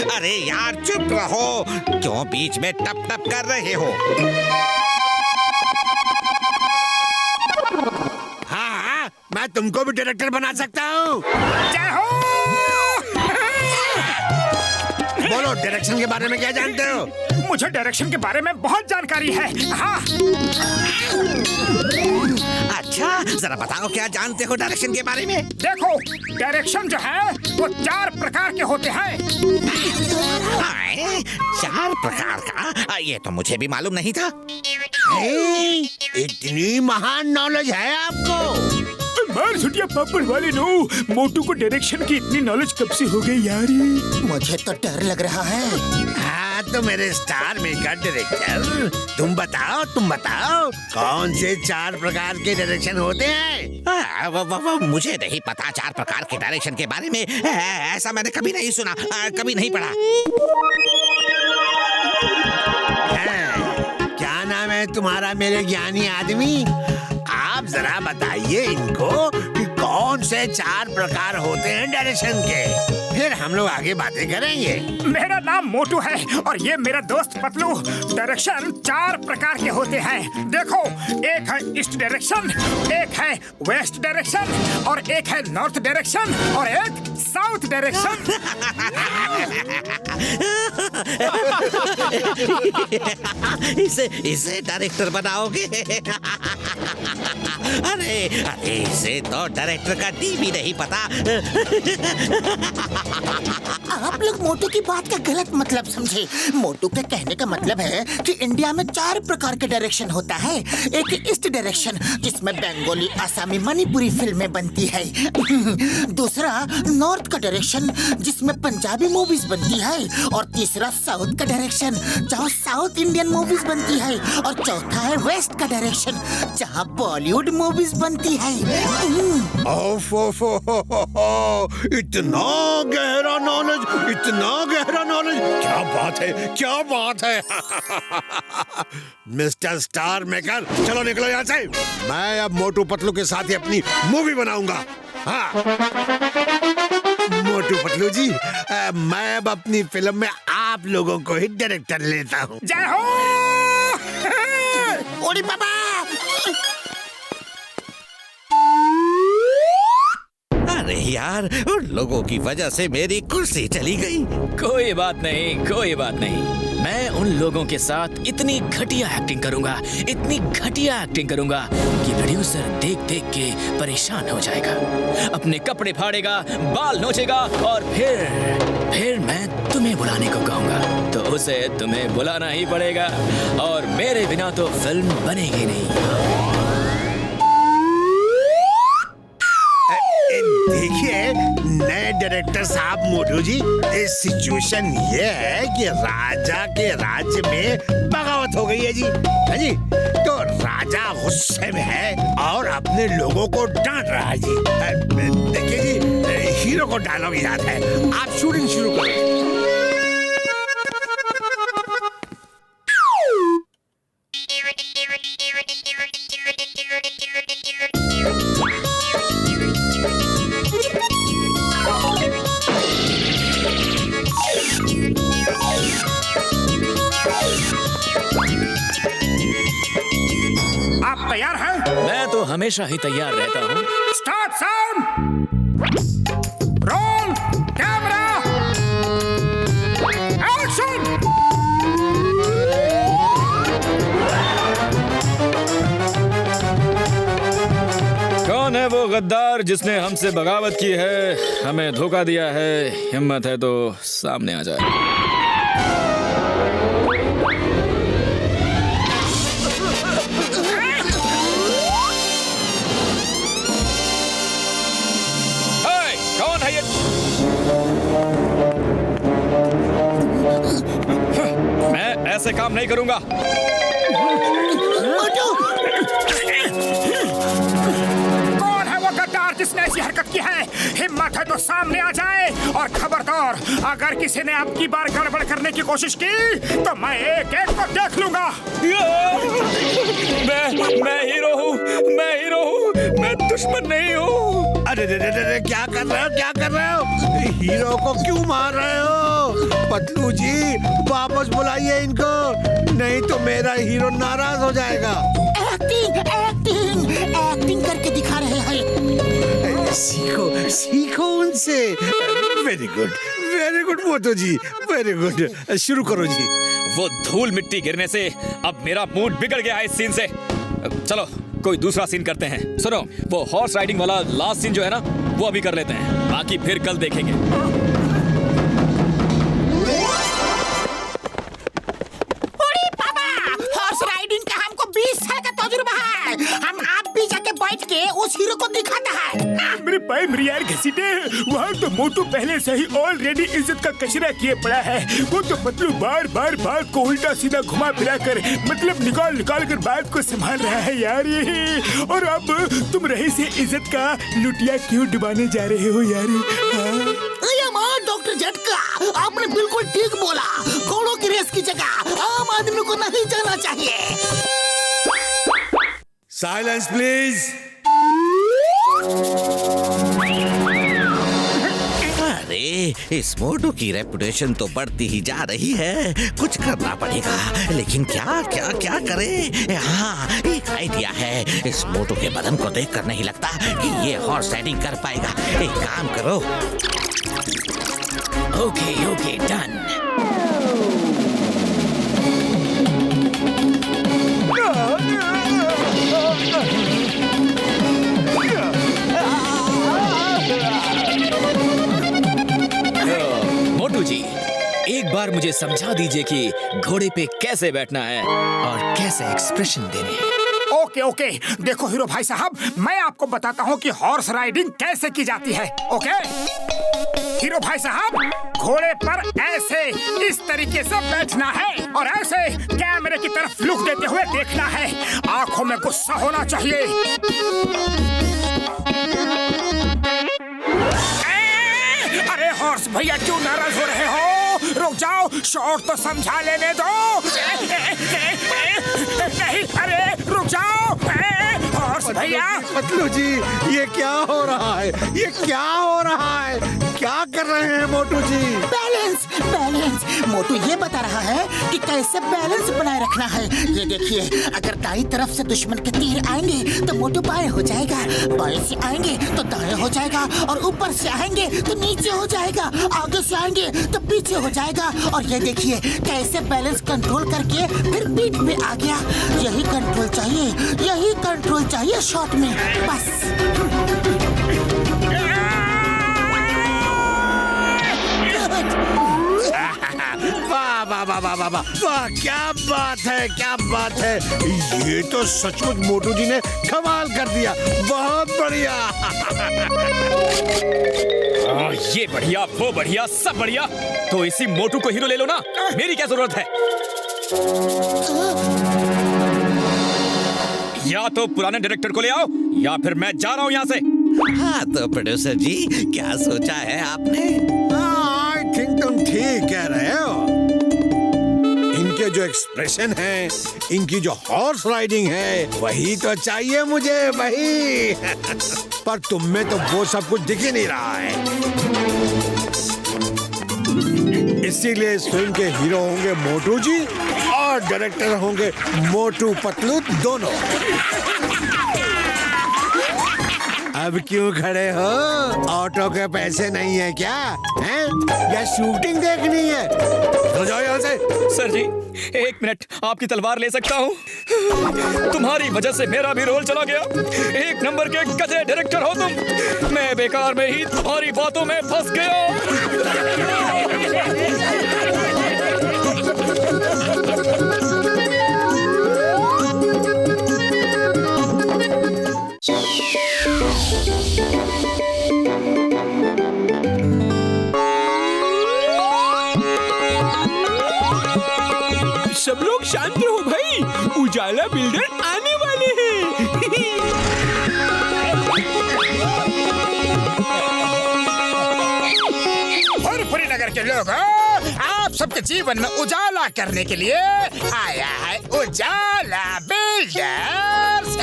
अरे यार चुप रहो, क्यों बीच में टप टप कर रहे हो? हाँ, मैं तुमको भी डायरेक्टर बना सकता हूँ। जय हो। बोलो, डायरेक्शन के बारे में क्या जानते हो? मुझे डायरेक्शन के बारे में बहुत जानकारी है। हाँ। अच्छा, जरा बताओ क्या जानते हो डायरेक्शन के बारे में? देखो, डायरेक्शन जो है वो 4 प्रकार के होते हैं। 4 प्रकार का? ये तो मुझे भी मालूम नहीं था। इतनी महान नॉलेज है आपको? मार छुटिया पापड़ वाले नो, मोटू को डायरेक्शन की इतनी नॉलेज कब से हो गई यार? मुझे तो डर लग रहा है। हाँ तो मेरे स्टार मेकर डायरेक्टर, तुम बताओ कौन से 4 प्रकार के डायरेक्शन होते हैं? मुझे नहीं पता 4 प्रकार के डायरेक्शन के बारे में। ऐसा मैंने कभी नहीं सुना, कभी नहीं पढ़ा। क्या नाम है तुम्हारा मेरे ज्ञानी आदमी? आप जरा बताइए इनको कि कौन से 4 प्रकार होते हैं डायरेक्शन के, फिर हम लोग आगे बातें करेंगे। मेरा नाम मोटू है और ये मेरा दोस्त पतलू। डायरेक्शन 4 प्रकार के होते हैं। देखो, एक है ईस्ट डायरेक्शन, एक है वेस्ट डायरेक्शन, और एक है नॉर्थ डायरेक्शन, और एक साउथ डायरेक्शन। इसे डायरेक्टर बनाओगे? अरे इसे तो डायरेक्टर का डी भी नहीं पता। आप लोग मोटू की बात का गलत मतलब समझे। मोटू के कहने का मतलब है कि इंडिया में 4 प्रकार के डायरेक्शन होता है। एक ईस्ट डायरेक्शन जिसमें बंगाली, आसामी, मणिपुरी फिल्में बनती है। दूसरा नॉर्थ का डायरेक्शन जिसमें पंजाबी मूवीज बनती है। और तीसरा साउथ का डायरेक्शन जहाँ साउथ इंडियन मूवीज बनती है। और चौथा है वेस्ट का डायरेक्शन जहाँ बॉलीवुड मूवीज बनती है। इतना गहरा नॉलेज, इतना गहरा नॉलेज, क्या बात है, क्या बात है। मिस्टर स्टार मेकर, चलो निकलो यहाँ से। मैं अब मोटू पतलू के साथ ही अपनी मूवी बनाऊंगा। हाँ मोटू पतलू जी, मैं अब अपनी फिल्म में आप लोगों को ही डायरेक्टर लेता हूँ। जय हो। ओड़ी बाबा, अरे यार, उन लोगों की वजह से मेरी कुर्सी चली गई। कोई बात नहीं, कोई बात नहीं। मैं उन लोगों के साथ इतनी घटिया एक्टिंग करूंगा, इतनी घटिया एक्टिंग करूंगा कि प्रोड्यूसर देख देख के परेशान हो जाएगा, अपने कपड़े फाड़ेगा, बाल नोचेगा और फिर मैं तुम्हें बुलाने को कहूंगा तो उसे तुम्हें बुलाना ही पड़ेगा और मेरे बिना तो फिल्म बनेगी नहीं। देखिए नए डायरेक्टर साहब मोटू जी, इस सिचुएशन ये है कि राजा के राज्य में बगावत हो गई है जी। है जी, तो राजा गुस्से में है और अपने लोगों को डांट रहा है जी। देखिए जी, हीरो को डायलॉग याद है, आप शूटिंग शुरू करो। आप तैयार हैं? मैं तो हमेशा ही तैयार रहता हूँ। Start sound, roll camera, action. कौन है वो गद्दार जिसने हमसे बगावत की है, हमें धोखा दिया है? हिम्मत है तो सामने आ जाए। कौन है ये? मैं ऐसे काम नहीं करूंगा। कौन है वो गद्दार जिसने ऐसी हरकत की है? हिम्मत है तो सामने आ जाए और खबरदार, अगर किसी ने अब की बार गड़बड़ करने की कोशिश की तो मैं एक एक को देख लूंगा। मैं हीरो हूँ, मैं हीरो हूँ, मैं दुश्मन नहीं हूँ। अरे क्या कर रहे हो, क्या कर रहे हो? हीरो को क्यों मार रहे हो? पतलू जी वापस बुलाइए इनको, नहीं तो मेरा हीरो नाराज हो जाएगा। एक्टिंग एक्टिंग एक्टिंग करके दिखा रहे हैं। सीखो सीखो उनसे। वेरी गुड मोटू जी, वेरी गुड। शुरू करो जी। वो धूल मिट्टी गिरने से अब मेरा मूड बिगड़ गया है इस सीन से। चलो कोई दूसरा सीन करते हैं। सुनो, वो हॉर्स राइडिंग वाला लास्ट सीन जो है ना, वो अभी कर लेते हैं, बाकी फिर कल देखेंगे। हॉर्स राइडिंग का हमको 20 साल का तजुर्बा है। हम आप भी जाके बैठ के उस हीरो को दिखाता है। मेरे भाई मेरी यार घसीटे, वहाँ तो मोटू पहले से ही ऑलरेडी इज्जत का कचरा किए पड़ा है। वो तो पतलू बार बार बात को उल्टा सीधा घुमा फिरा कर, मतलब निकाल कर बात को संभाल रहा है यार ये। और अब तुम रही से इज्जत का लुटिया क्यों डुबाने जा रहे हो यार? डॉक्टर झटका, आपने बिल्कुल ठीक बोला। घोड़ों की रेस की जगह आम आदमी को नहीं जाना चाहिए। Silence please. अरे इस मोटू की रेपुटेशन तो बढ़ती ही जा रही है, कुछ करना पड़ेगा। लेकिन क्या क्या क्या करे? हाँ, एक आइडिया है। इस मोटू के बदन को देखकर नहीं लगता कि ये हॉर्स राइडिंग कर पाएगा। एक काम करो। Okay done. बार मुझे समझा दीजिए कि घोड़े पे कैसे बैठना है और कैसे एक्सप्रेशन देने हैं। ओके ओके, देखो हीरो भाई साहब, मैं आपको बताता हूँ कि हॉर्स राइडिंग कैसे की जाती है। ओके हीरो भाई साहब, घोड़े पर ऐसे इस तरीके से बैठना है और ऐसे कैमरे की तरफ लुक देते हुए देखना है। आंखों में गुस्सा होना चाहिए। अरे हॉर्स भैया क्यों नाराज हो रहे हो? रुक जाओ, शॉट तो समझा लेने दो। नहीं, अरे रुक जाओ हॉर्स भैया। पतलू जी, ये क्या हो रहा है? ये क्या हो रहा है? क्या कर रहे हैं मोटू जी? Balance balance. मोटू ये बता रहा है कि कैसे बैलेंस बनाए रखना है। ये देखिए, अगर दाईं तरफ से दुश्मन के तीर आएंगे तो मोटू बाएं हो जाएगा, बाएं से आएंगे तो दाएं हो जाएगा, और ऊपर से आएंगे तो नीचे हो जाएगा, आगे से आएंगे तो पीछे हो जाएगा। और ये देखिए कैसे बैलेंस कंट्रोल करके फिर पीठ पे आ गया। यही कंट्रोल चाहिए, यही कंट्रोल चाहिए शॉट में, बस। वाह वाह वाह वाह वाह वाह, क्या बात है, क्या बात है। ये तो सचमुच मोटू जी ने कमाल कर दिया। बहुत बढ़िया। ये बढ़िया, वो बढ़िया, सब बढ़िया। तो इसी मोटू को हीरो ले लो ना, मेरी क्या जरूरत है? या तो पुराने डायरेक्टर को ले आओ या फिर मैं जा रहा हूँ यहाँ से। हाँ तो प्रोड्यूसर जी, क्या सोचा है आपने? आई थिंक तुम ठीक कह रहे हो। इनके जो एक्सप्रेशन है, इनकी जो हॉर्स राइडिंग है, वही तो चाहिए मुझे, वही। पर तुम में तो वो सब कुछ दिख ही नहीं रहा है। इसीलिए इस फिल्म के हीरो होंगे मोटू जी और डायरेक्टर होंगे मोटू पतलू दोनों। अब क्यों खड़े हो? ऑटो के पैसे नहीं है क्या? हैं? या शूटिंग देखनी है? तो जाओ यहाँ से। सर जी, एक मिनट, आपकी तलवार ले सकता हूँ? तुम्हारी वजह से मेरा भी रोल चला गया। एक नंबर के गधे डायरेक्टर हो तुम। मैं बेकार में ही तुम्हारी बातों में फंस गया। सब लोग शांत रहो भाई, उजाला बिल्डर आने वाले हैं। फुरफुरी नगर के लोग, आप सबके जीवन में उजाला करने के लिए आया है उजाला बिल्डर्स।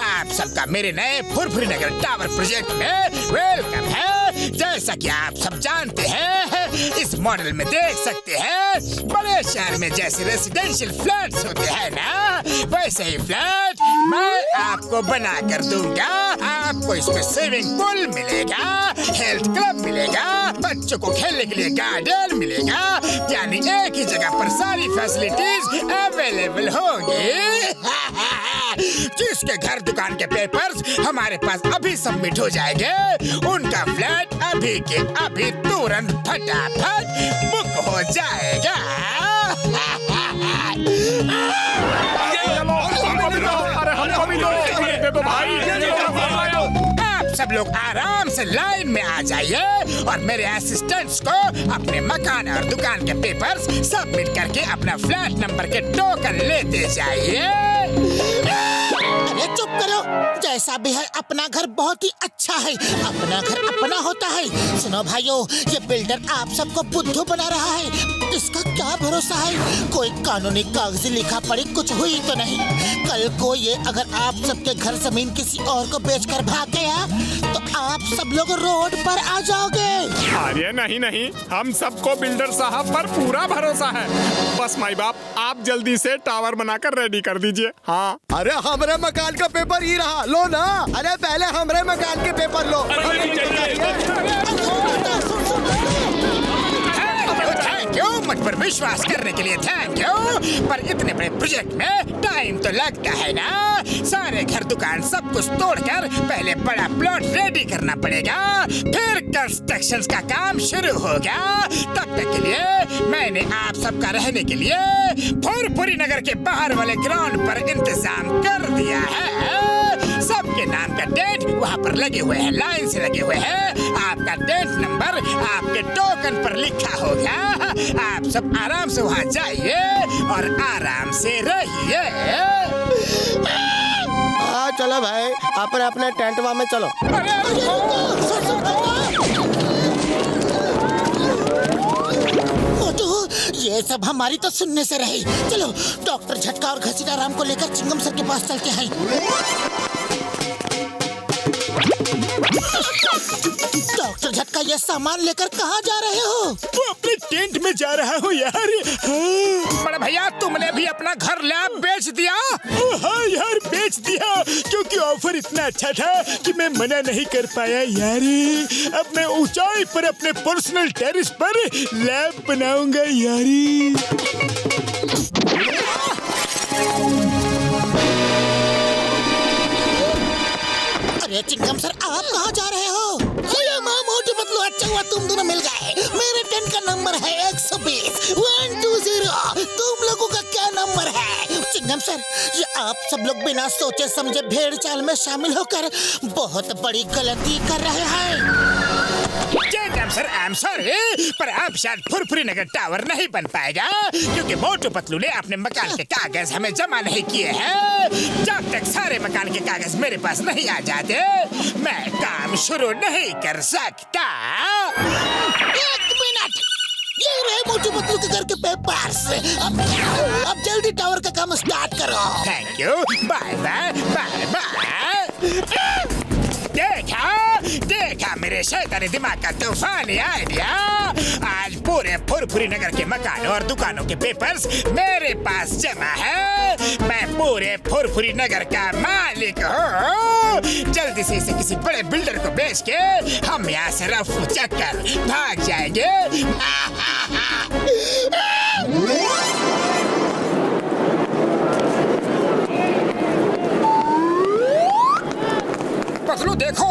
आप सबका मेरे नए फुरफुरी नगर टावर प्रोजेक्ट में वेलकम है। जैसा कि आप सब जानते हैं, इस मॉडल में देख सकते हैं, बड़े शहर में जैसे रेसिडेंशियल फ्लैट्स होते हैं ना, वैसे ही फ्लैट मैं आपको बना कर दूंगा। आपको इसमें स्विमिंग पूल मिलेगा, हेल्थ क्लब मिलेगा, बच्चों को खेलने के लिए गार्डन मिलेगा, यानी एक ही जगह पर सारी फैसिलिटीज अवेलेबल होंगी। जिसके घर दुकान के पेपर्स हमारे पास अभी सबमिट हो जाएंगे, उनका फ्लैट अभी के अभी तुरंत फटाफट बुक हो जाएगा। आप सब लोग आराम से लाइन में आ जाइए और मेरे असिस्टेंट्स को अपने मकान और दुकान के पेपर्स सबमिट करके अपना फ्लैट नंबर के टोकन लेते जाइए। अरे चुप करो, जैसा भी है अपना घर बहुत ही अच्छा है। अपना घर अपना होता है। सुनो भाइयों, ये बिल्डर आप सबको बुद्धू बना रहा है। इसका क्या भरोसा है? कोई कानूनी कागजी लिखा पड़ी कुछ हुई तो नहीं? कल को ये अगर आप सबके घर जमीन किसी और को बेचकर भाग गया तो आप सब लोग रोड पर आ जाओगे। अरे नहीं नहीं, हम सबको बिल्डर साहब पर पूरा भरोसा है। बस माई बाप, आप जल्दी से टावर बनाकर रेडी कर दीजिए। हाँ, अरे हमारे मकान का पेपर ही रहा, लो ना। अरे पहले हमारे मकान के पेपर लो। थैंक यू, मुझ पर विश्वास करने के लिए थैंक यू। पर इतने बड़े प्रोजेक्ट में टाइम तो लगता है ना। सारे घर दुकान सब कुछ तोड़कर पहले बड़ा प्लॉट रेडी करना पड़ेगा, फिर कर कंस्ट्रक्शन का काम शुरू हो गया, तब तक के लिए मैंने आप सबका रहने के लिए फुरफुरी नगर के बाहर वाले ग्राउंड पर इंतजाम कर दिया है। सबके नाम का टेंट वहाँ पर लगे हुए हैं, लाइन से लगे हुए हैं। आपका टेंट नंबर आपके टोकन पर लिखा होगा। आप सब आराम से वहाँ जाइए और आराम से रहिए। हाँ चलो भाई, अपने अपने टेंट में चलो। मोटू, ये सब हमारी तो सुनने से रही। चलो डॉक्टर झटका और घसीटा राम को लेकर चिंगम सर के पास चलते हैं। डॉक्टर झटका, ये सामान लेकर कहाँ जा रहे हो? तो अपने टेंट में जा रहा हूँ यार। हाँ। बड़े भैया, तुमने भी अपना घर लैब बेच दिया? हाँ यार, बेच दिया क्योंकि ऑफर इतना अच्छा था कि मैं मना नहीं कर पाया यार। अब मैं ऊंचाई पर अपने पर्सनल टेरेस पर लैब बनाऊंगा यारी। अरे चिंगम सर, आप कहाँ जा रहे हो? अरे माँ मोटू पतलू, अच्छा हुआ तुम दोनों मिल गए। मेरे टेंट का नंबर है 120 120। तुम लोगों का क्या नंबर है? चिंगम सर, ये आप सब लोग बिना सोचे समझे भेड़ चाल में शामिल होकर बहुत बड़ी गलती कर रहे हैं। सर, आई एम सॉरी, पर अब शायद फुरफुरी नगर टावर नहीं बन पाएगा क्योंकि मोटू पतलू ने अपने मकान के कागज हमें जमा नहीं किए हैं। जब तक सारे मकान के कागज मेरे पास नहीं आ जाते, मैं काम शुरू नहीं कर सकता। एक मिनट, ये रहे मोटू पतलू के घर के पेपर्स। अब जल्दी टावर का काम स्टार्ट करो। Thank you, bye bye bye bye. देखा मेरे शैतानी दिमाग का तूफानी आइडिया। आज पूरे फुरफुरी नगर के मकान और दुकानों के पेपर्स मेरे पास जमा है। मैं पूरे फुरफुरी नगर का मालिक हूँ। जल्दी से इसे किसी बड़े बिल्डर को बेच के हम यहाँ से रफू चक्कर भाग जाएंगे। पतलू देखो,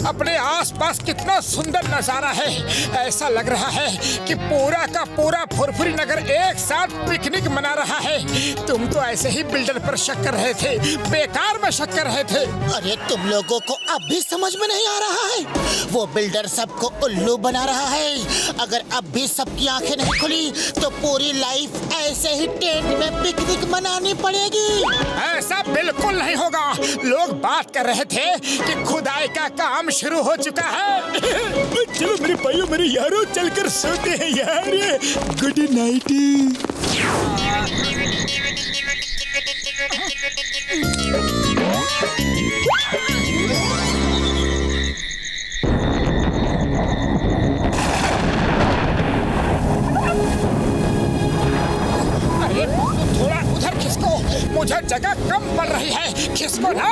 अपने आसपास कितना सुंदर नजारा है। ऐसा लग रहा है कि पूरा का पूरा फुरफुरी नगर एक साथ पिकनिक मना रहा है। तुम तो ऐसे ही बिल्डर पर शक कर रहे थे, बेकार में शक कर रहे थे। अरे तुम लोगों को अब भी समझ में नहीं आ रहा है? वो बिल्डर सबको उल्लू बना रहा है। अगर अब भी सबकी आंखें नहीं खुली तो पूरी लाइफ ऐसे ही टेंट में पिकनिक मनानी पड़ेगी। ऐसा बिल्कुल नहीं होगा। लोग बात कर रहे थे कि खुदाई का काम शुरू हो चुका है। चलो मेरे भाइयों, मेरे यारों, चलकर सोते हैं यार। Good night. अरे थोड़ा उधर खिसको, मुझे जगह कम पड़ रही है। खिसको ना।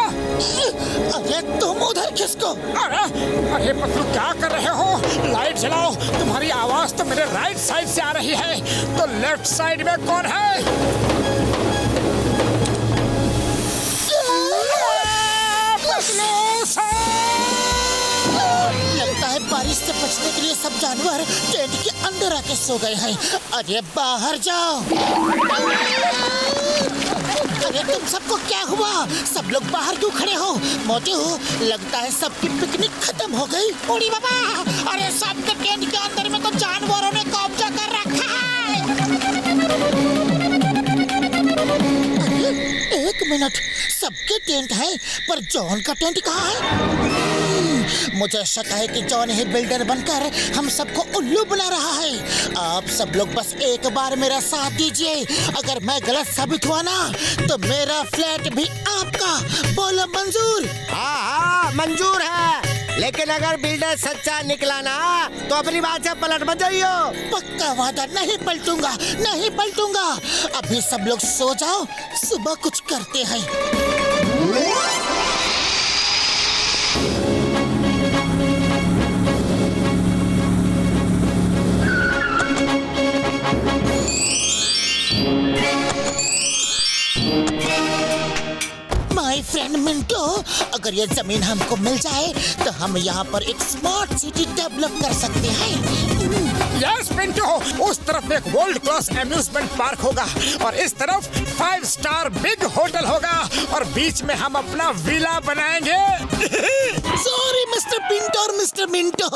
अरे तुम उधर खिसको। अरे पतलू, क्या कर रहे हो? लाइट जलाओ। तुम्हारी आवाज तो मेरे राइट साइड से आ रही है, तो लेफ्ट साइड में कौन है? लगता है बारिश से बचने के लिए सब जानवर टेंट के अंदर आके सो गए हैं। अरे बाहर जाओ। अरे तुम सबको क्या हुआ? सब लोग बाहर क्यों खड़े हो? मोटू, लगता है सबकी पिकनिक खत्म हो गई। ओड़ी बाबा, अरे सबके टेंट के अंदर में तो जानवरों ने कब्जा कर रखा है। एक मिनट, सबके टेंट है पर जॉन का टेंट कहाँ है? मुझे शक है कि जॉन ही बिल्डर बनकर हम सबको उल्लू बना रहा है। आप सब लोग बस एक बार मेरा साथ दीजिए। अगर मैं गलत साबित हुआ ना तो मेरा फ्लैट भी आपका। बोलो मंजूर? हाँ मंजूर है, लेकिन अगर बिल्डर सच्चा निकला ना तो अपनी बात से पलट मत जाइयो। पक्का वादा, नहीं पलटूंगा, नहीं पलटूंगा। अभी सब लोग सो जाओ, सुबह कुछ करते हैं। फ्रेंड मिंटो, अगर ये जमीन हमको मिल जाए तो हम यहाँ पर एक स्मार्ट सिटी डेवलप कर सकते हैं। यस पिंटू, उस तरफ एक वर्ल्ड क्लास अम्यूजमेंट पार्क होगा और इस तरफ 5 स्टार बिग होटल होगा और बीच में हम अपना विला बनाएंगे। सॉरी मिस्टर पिंटो और मिस्टर मिंटो,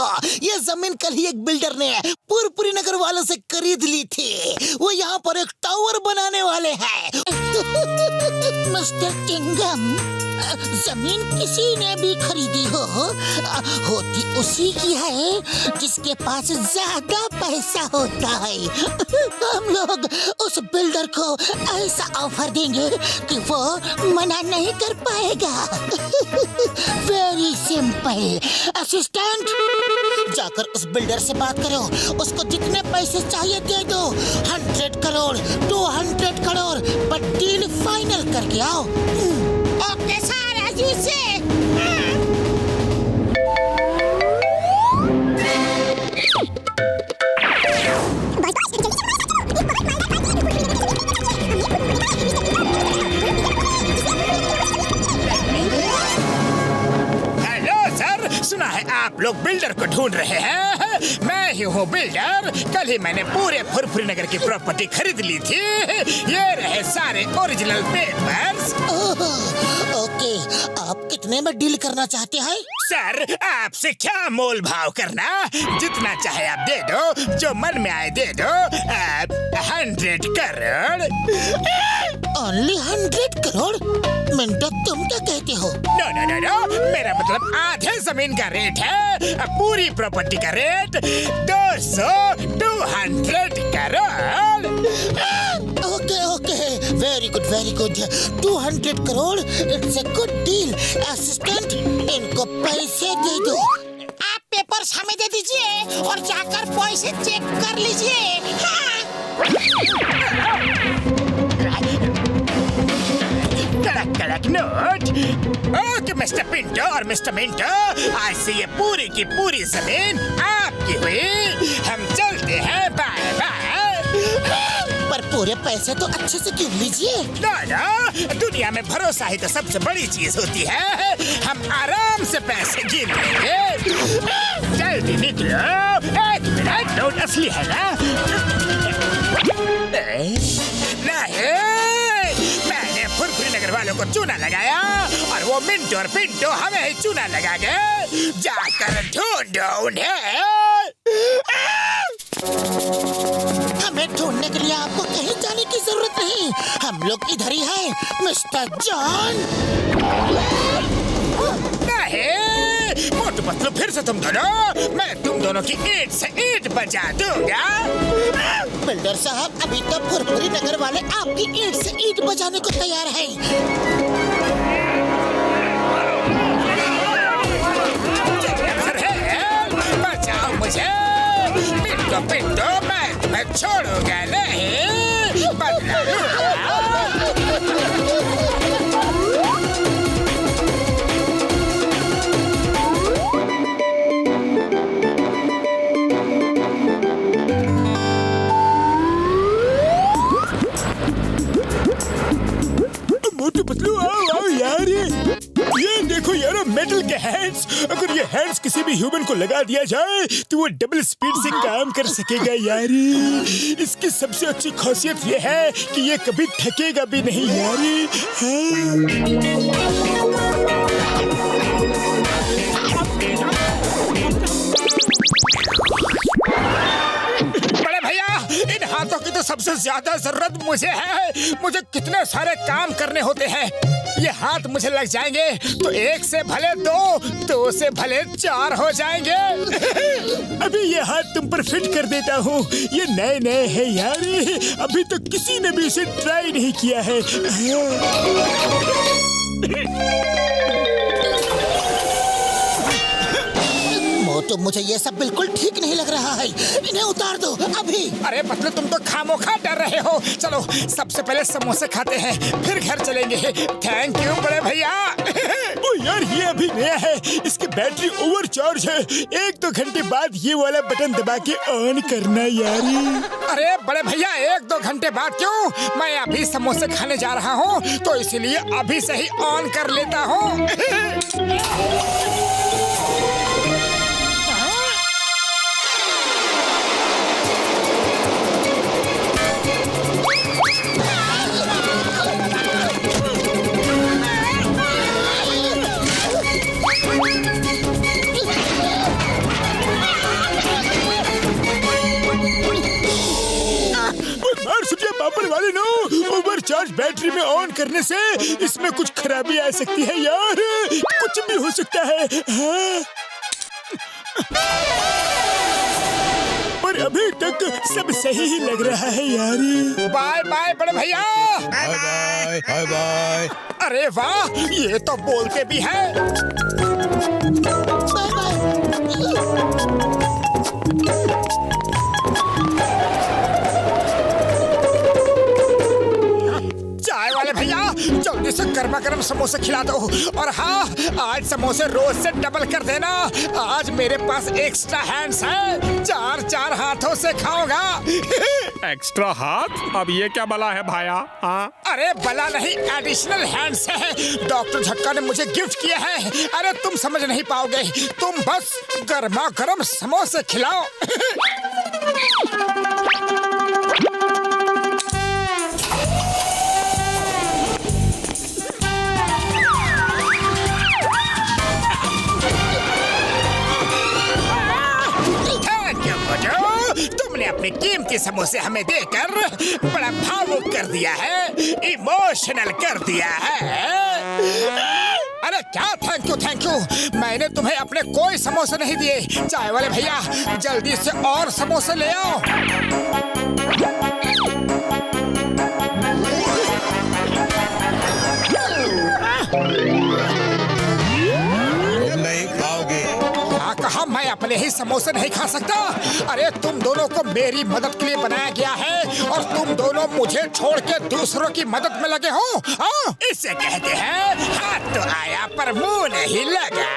ये जमीन कल ही एक बिल्डर ने पुरपुरी नगर वालों से खरीद ली थी। वो यहाँ पर एक टावर बनाने वाले हैं। मिस्टर चिंगम, जमीन किसी ने भी खरीदी हो, होती उसी की है जिसके पास ज्यादा पैसा होता है। हम लोग उस बिल्डर को ऐसा ऑफर देंगे कि वो मना नहीं कर पाएगा। Very simple. असिस्टेंट, जाकर उस बिल्डर से बात करो, उसको जितने पैसे चाहिए दे दो। 100 करोड़, 200 करोड़, पर डील फाइनल करके आओ। Okay sir, as you say। Hello sir, सुना है आप लोग बिल्डर को ढूंढ रहे हैं। मैं ही हूँ बिल्डर। कल ही मैंने पूरे फुरफुरी नगर की प्रॉपर्टी खरीद ली थी। ये रहे सारे ओरिजिनल पेपर्स। ओके, आप कितने में डील करना चाहते हैं? सर, आपसे क्या मोल भाव करना, जितना चाहे आप दे दो, जो मन में आए दे दो। 100 करोड़। ओनली 100 करोड़? मिंटो, तुम क्या कहते हो? नो नो नो नो, मेरा मतलब आधे जमीन का रेट है। पूरी प्रॉपर्टी का rate 200 crore. Okay okay, very good very good. 200 crore, it's a good deal. Assistant, इनको पैसे दे दो। आप पेपर्स हमें दे दीजिए और जाकर पैसे चेक कर लीजिए। कड़क नोट। ओके मिस्टर पिंटो और मिस्टर मिंटो, आज से ये पूरी की पूरी जमीन आपकी हुई। हम चलते हैं, बाय बाय। पर पूरे पैसे तो अच्छे से गिन लीजिए। ना, दुनिया में भरोसा ही तो सबसे बड़ी चीज होती है। हम आराम से पैसे गिन लेंगे। जल्दी निकलो। 1 मिनट, नोट असली है ना? नहीं, मैंने फुरफुरी नगर वालों को चूना लगाया और वो मिंटो और पिंटो हमें ही चूना लगा गए। जाकर ढूंढो उन्हें। हमें ढूंढने के लिए आपको कहीं जाने की जरूरत नहीं। हम लोग इधर ही हैं, मिस्टर जॉन। नहीं, मोटू पतलू, फिर से तुम दोनों। मैं तुम दोनों की ईंट से ईंट बजा दूंगा। बिल्डर साहब, अभी तो फुरफुरी नगर वाले आपकी ईंट से ईंट बजाने को तैयार हैं। बचाओ मुझे। पिंटो पिंटो, मैं तुम्हें छोड़ूंगा नहीं। बदला लूंगा। मोटू पतलू, आओ आओ यार। ये देखो यार, मेटल के हैंड्स। अगर ये हैंड्स किसी भी ह्यूमन को लगा दिया जाए तो वो डबल स्पीड से काम कर सकेगा यार। इसकी सबसे अच्छी खासियत ये है कि ये कभी थकेगा भी नहीं यार। बड़े भैया, इन हाथों की तो सबसे ज्यादा जरूरत मुझे है। मुझे कितने सारे काम करने होते हैं। ये हाथ मुझे लग जाएंगे तो 1 से भले 2, 2 से भले 4 हो जाएंगे। अभी ये हाथ तुम पर फिट कर देता हूँ। ये नए नए हैं यार, अभी तक किसी ने भी इसे ट्राई नहीं किया है। मोटू, मुझे ये सब बिल्कुल ठीक नहीं लग रहा है। इन्हें उतार दो अभी। अरे पतलू, तुम तो खामोखा डर रहे हो। चलो, सबसे पहले समोसे खाते हैं, फिर घर चलेंगे। थैंक यू बड़े भैया। ओ यार ये अभी नया है, इसकी बैटरी ओवरचार्ज है। 1-2 घंटे बाद ये वाला बटन दबा के ऑन करना यार। अरे बड़े भैया 1-2 घंटे बाद क्यों? मैं अभी समोसे खाने जा रहा हूँ, तो इसीलिए अभी से ही ऑन कर लेता हूँ। पापड़ वाले नो, ओवरचार्ज बैटरी में ऑन करने से इसमें कुछ खराबी आ सकती है यार, कुछ भी हो सकता है। हाँ। पर अभी तक सब सही ही लग रहा है यार। बाय बाय बड़े भैया। Bye bye bye bye. अरे वाह, ये तो बोलते भी है। चाय वाले भैया जल्दी से गर्मा गर्म समोसे खिला दो। और हाँ, आज समोसे रोज से डबल कर देना। आज मेरे पास एक्स्ट्रा हैंड्स है, 4-4 हाथों से खाऊंगा। एक्स्ट्रा हाथ? अब ये क्या बला है भाया? हाँ? अरे बला नहीं, एडिशनल हैंड्स है, डॉक्टर झटका ने मुझे गिफ्ट किया है। अरे तुम समझ नहीं पाओगे, तुम बस गर्मा गर्म समोसे खिलाओ। तुमने अपने कीमती समोसे हमें देकर बड़ा भावुक कर दिया है, इमोशनल कर दिया है। अरे क्या थैंक यू, मैंने तुम्हें अपने कोई समोसे नहीं दिए। चाय वाले भैया जल्दी से और समोसे ले आओ। नहीं खाओगे? कहा मैं अपने ही समोसे नहीं खा सकता। अरे तुम दोनों को मेरी मदद के लिए बनाया गया है और तुम दोनों मुझे छोड़ के दूसरों की मदद में लगे हो। हाँ? इसे कहते हैं हाथ तो आया पर मुंह नहीं लगा।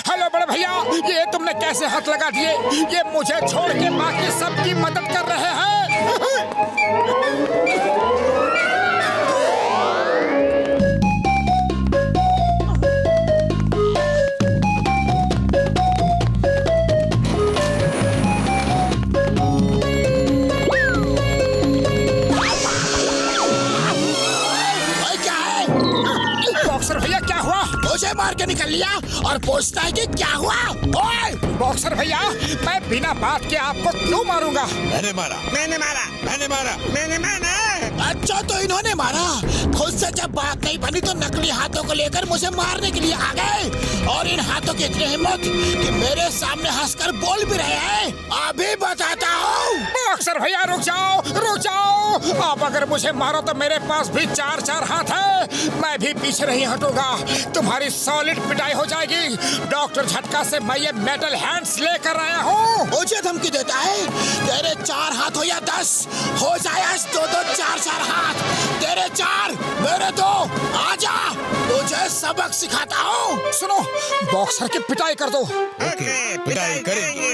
हेलो बड़े भैया, ये तुमने कैसे हाथ लगा दिए? ये मुझे छोड़ के बाकी सबकी मदद कर रहे हैं। मुझे मार के निकल लिया और पूछता है कि क्या हुआ? ओए बॉक्सर भैया, मैं बिना बात के आपको क्यों मारूंगा? मैंने मारा। अच्छा तो इन्होंने मारा। खुद से जब बात नहीं बनी तो नकली हाथों को लेकर मुझे मारने के लिए आ गए। और इन हाथों की इतनी हिम्मत कि मेरे सामने हंसकर बोल भी रहे हैं। अभी बताता हूँ। बॉक्सर भैया रुक जाओ। आप अगर मुझे मारो तो मेरे पास भी 4-4 हाथ है। मैं भी पीछे नहीं हटूंगा। तुम्हारी सॉलिड पिटाई हो जाएगी। डॉक्टर झटका से मैं ये मेटल हैंड्स लेकर आया हूँ। मुझे धमकी देता है? तेरे 4 हाथ हो या 10 हो जाए, आज 2-2 4-4 हाथ। तेरे 4 मेरे 2। आजा, तुझे सबक सिखाता हूँ। सुनो, बॉक्सर की पिटाई कर दो। ओके, पिटाई करेंगे।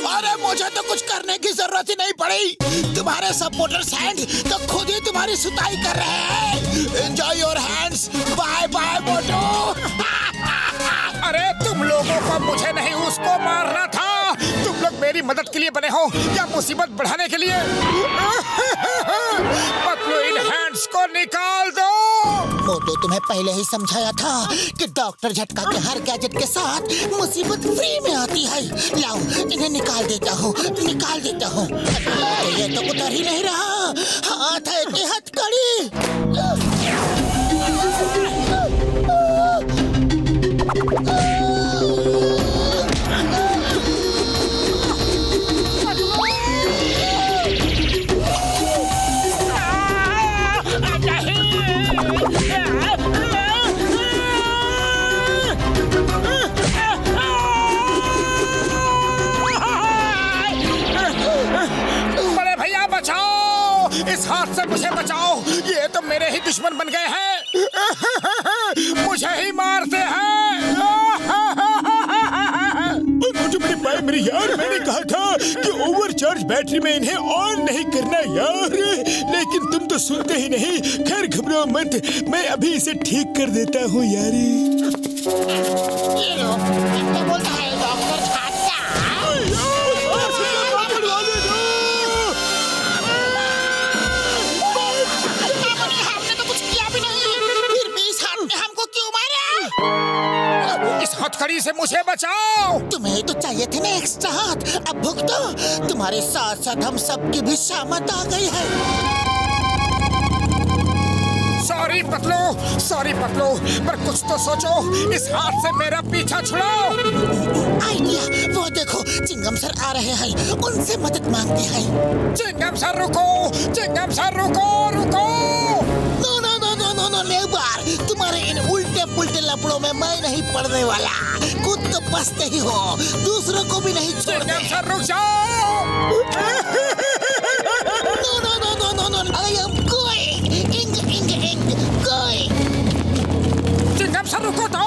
अरे मुझे तो कुछ करने की जरूरत ही नहीं पड़ी। तुम्हारे सपोर्टर्स हैंड तो खुद ही तुम्हारी सुताई कर रहे हैं। Enjoy your hands. Bye bye Motu. अरे तुम लोगों को मुझे नहीं उसको मारना था। तुम लोग मेरी मदद के लिए बने हो या मुसीबत बढ़ाने के लिए? पतलू इन हैंड्स को निकाल दो। मोटू तुम्हें पहले ही समझाया था कि डॉक्टर झटका के हर गैजेट के साथ मुसीबत फ्री में आती है। लाओ इन्हें निकाल देता हूँ। तो ये तो उतर ही नहीं रहा। हाथ है कि हथकड़ी। इस हाथ से मुझे बचाओ, ये तो मेरे ही दुश्मन बन गए हैं। मुझे ही मारते हैं। मोटू बड़े भाई मेरे यार, मैंने कहा था कि ओवरचार्ज बैटरी में इन्हें ऑन नहीं करना यार, लेकिन तुम तो सुनते ही नहीं। खैर घबराओ मत, मैं अभी इसे ठीक कर देता हूँ यारी। ये लो, क्या बोलता है डॉक्टर छाता? हमने तो कुछ किया भी नहीं, फिर भी इस हाथ ने हमको क्यों मारा? इस हथकड़ी से मुझे बचाओ। तुम्हें तो चाहिए थे ना एक्स्ट्रा हाथ, अब भुगतो। तुम्हारे साथ साथ हम सबकी भी शामत आ गई है। सॉरी पतलू, पर कुछ तो सोचो। इस हाथ से मेरा पीछा छुड़ाओ। आइडिया, वो देखो चिंगम सर आ रहे हैं, उनसे मदद मांगते हैं। चिंगम सर रुको, चिंगम सर रुको। नो नेवर, तुम्हारे इन उल्टे पुल्टे लफड़ों में मैं नहीं पड़ने वाला। खुद तो बसते ही हो, दूसरों को भी नहीं छोड़ते। चिंगम सर रुक जाओ। No, I am going. Going. Chingum sir रुको तो।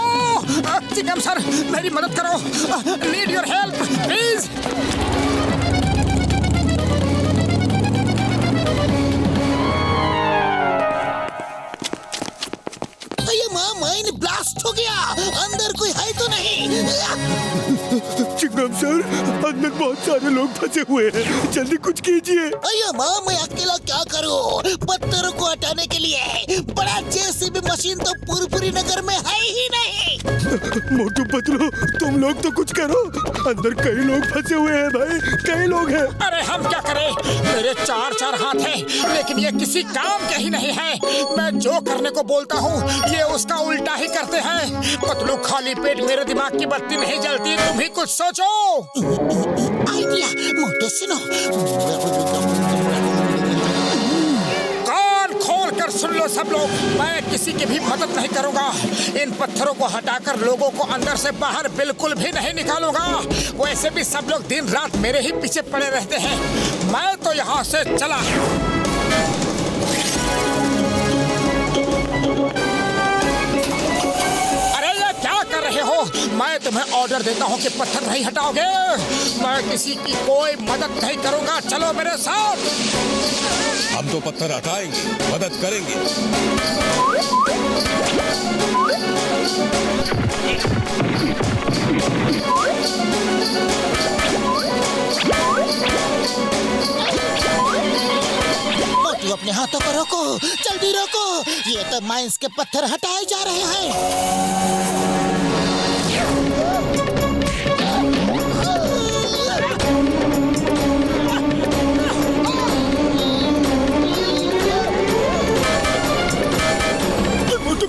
चिंगम सर मेरी मदद करो। Need your help please. Mine blast हो गया, अंदर कोई है तो नहीं? चिंगम सर, अंदर बहुत सारे लोग फंसे हुए हैं, जल्दी कुछ कीजिए। अरे माँ, मैं अकेला क्या करूँ? पत्थरों को हटाने के लिए बड़ा जेसीबी मशीन तो पूरी नगर में है ही नहीं। मोटू पतलू, तुम लोग तो कुछ करो, अंदर कई लोग फंसे हुए हैं भाई, कई लोग हैं। अरे हम क्या करें, मेरे चार हाथ हैं, लेकिन ये किसी काम के ही नहीं है। मैं जो करने को बोलता हूँ ये उसका उल्टा ही करते हैं। पतलू, खाली पेट मेरे दिमाग की बत्ती नहीं जलती, तुम भी कुछ सोचो। आइडिया, मोटू सुनो। कान खोल कर सुन लो सब लोग, मैं किसी की भी मदद नहीं करूंगा। इन पत्थरों को हटाकर लोगों को अंदर से बाहर बिल्कुल भी नहीं निकालूंगा। वैसे भी सब लोग दिन रात मेरे ही पीछे पड़े रहते हैं। मैं तो यहाँ से चला। कर रहे हो? मैं तुम्हें ऑर्डर देता हूँ कि पत्थर नहीं हटाओगे। मैं किसी की कोई मदद नहीं करूँगा, चलो मेरे साथ। हम तो पत्थर हटाएंगे, मदद करेंगे। मोटू, अपने हाथों को रोको, जल्दी रोको। ये तो माइंस के पत्थर हटाए जा रहे हैं।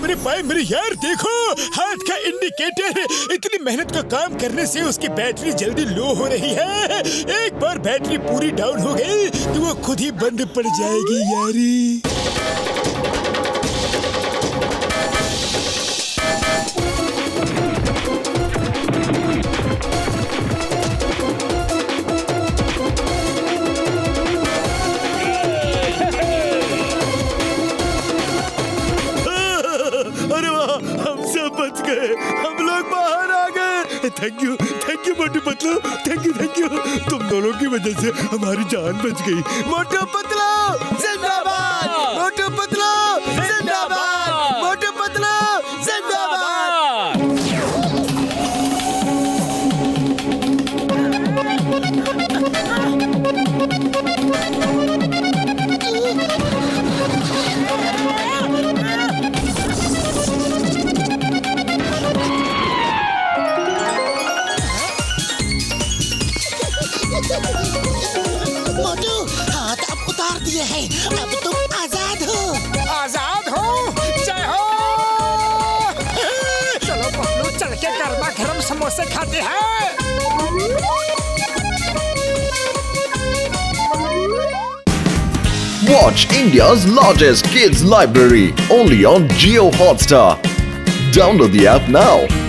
मेरे भाई मेरे यार, देखो हाथ का इंडिकेटर। इतनी मेहनत का काम करने से उसकी बैटरी जल्दी लो हो रही है। एक बार बैटरी पूरी डाउन हो गई तो वो खुद ही बंद पड़ जाएगी यारी। हम लोग बाहर आ गए। Thank you Motu Patlu, thank you. तुम दोनों की वजह से हमारी जान बच गई। मोटू पतलू जिंदाबाद, मोटू पतलू जिंदाबाद, मोटू पतलू जिंदाबाद। मोटू, हाथ अब उतार दिए हैं, अब तुम आजाद हो। आजाद हो? जय हो। चलो पतलू, चल के गर्मा गर्म समोसे खाते हैं। Watch India's largest kids library only on Jio Hotstar. Download the app now.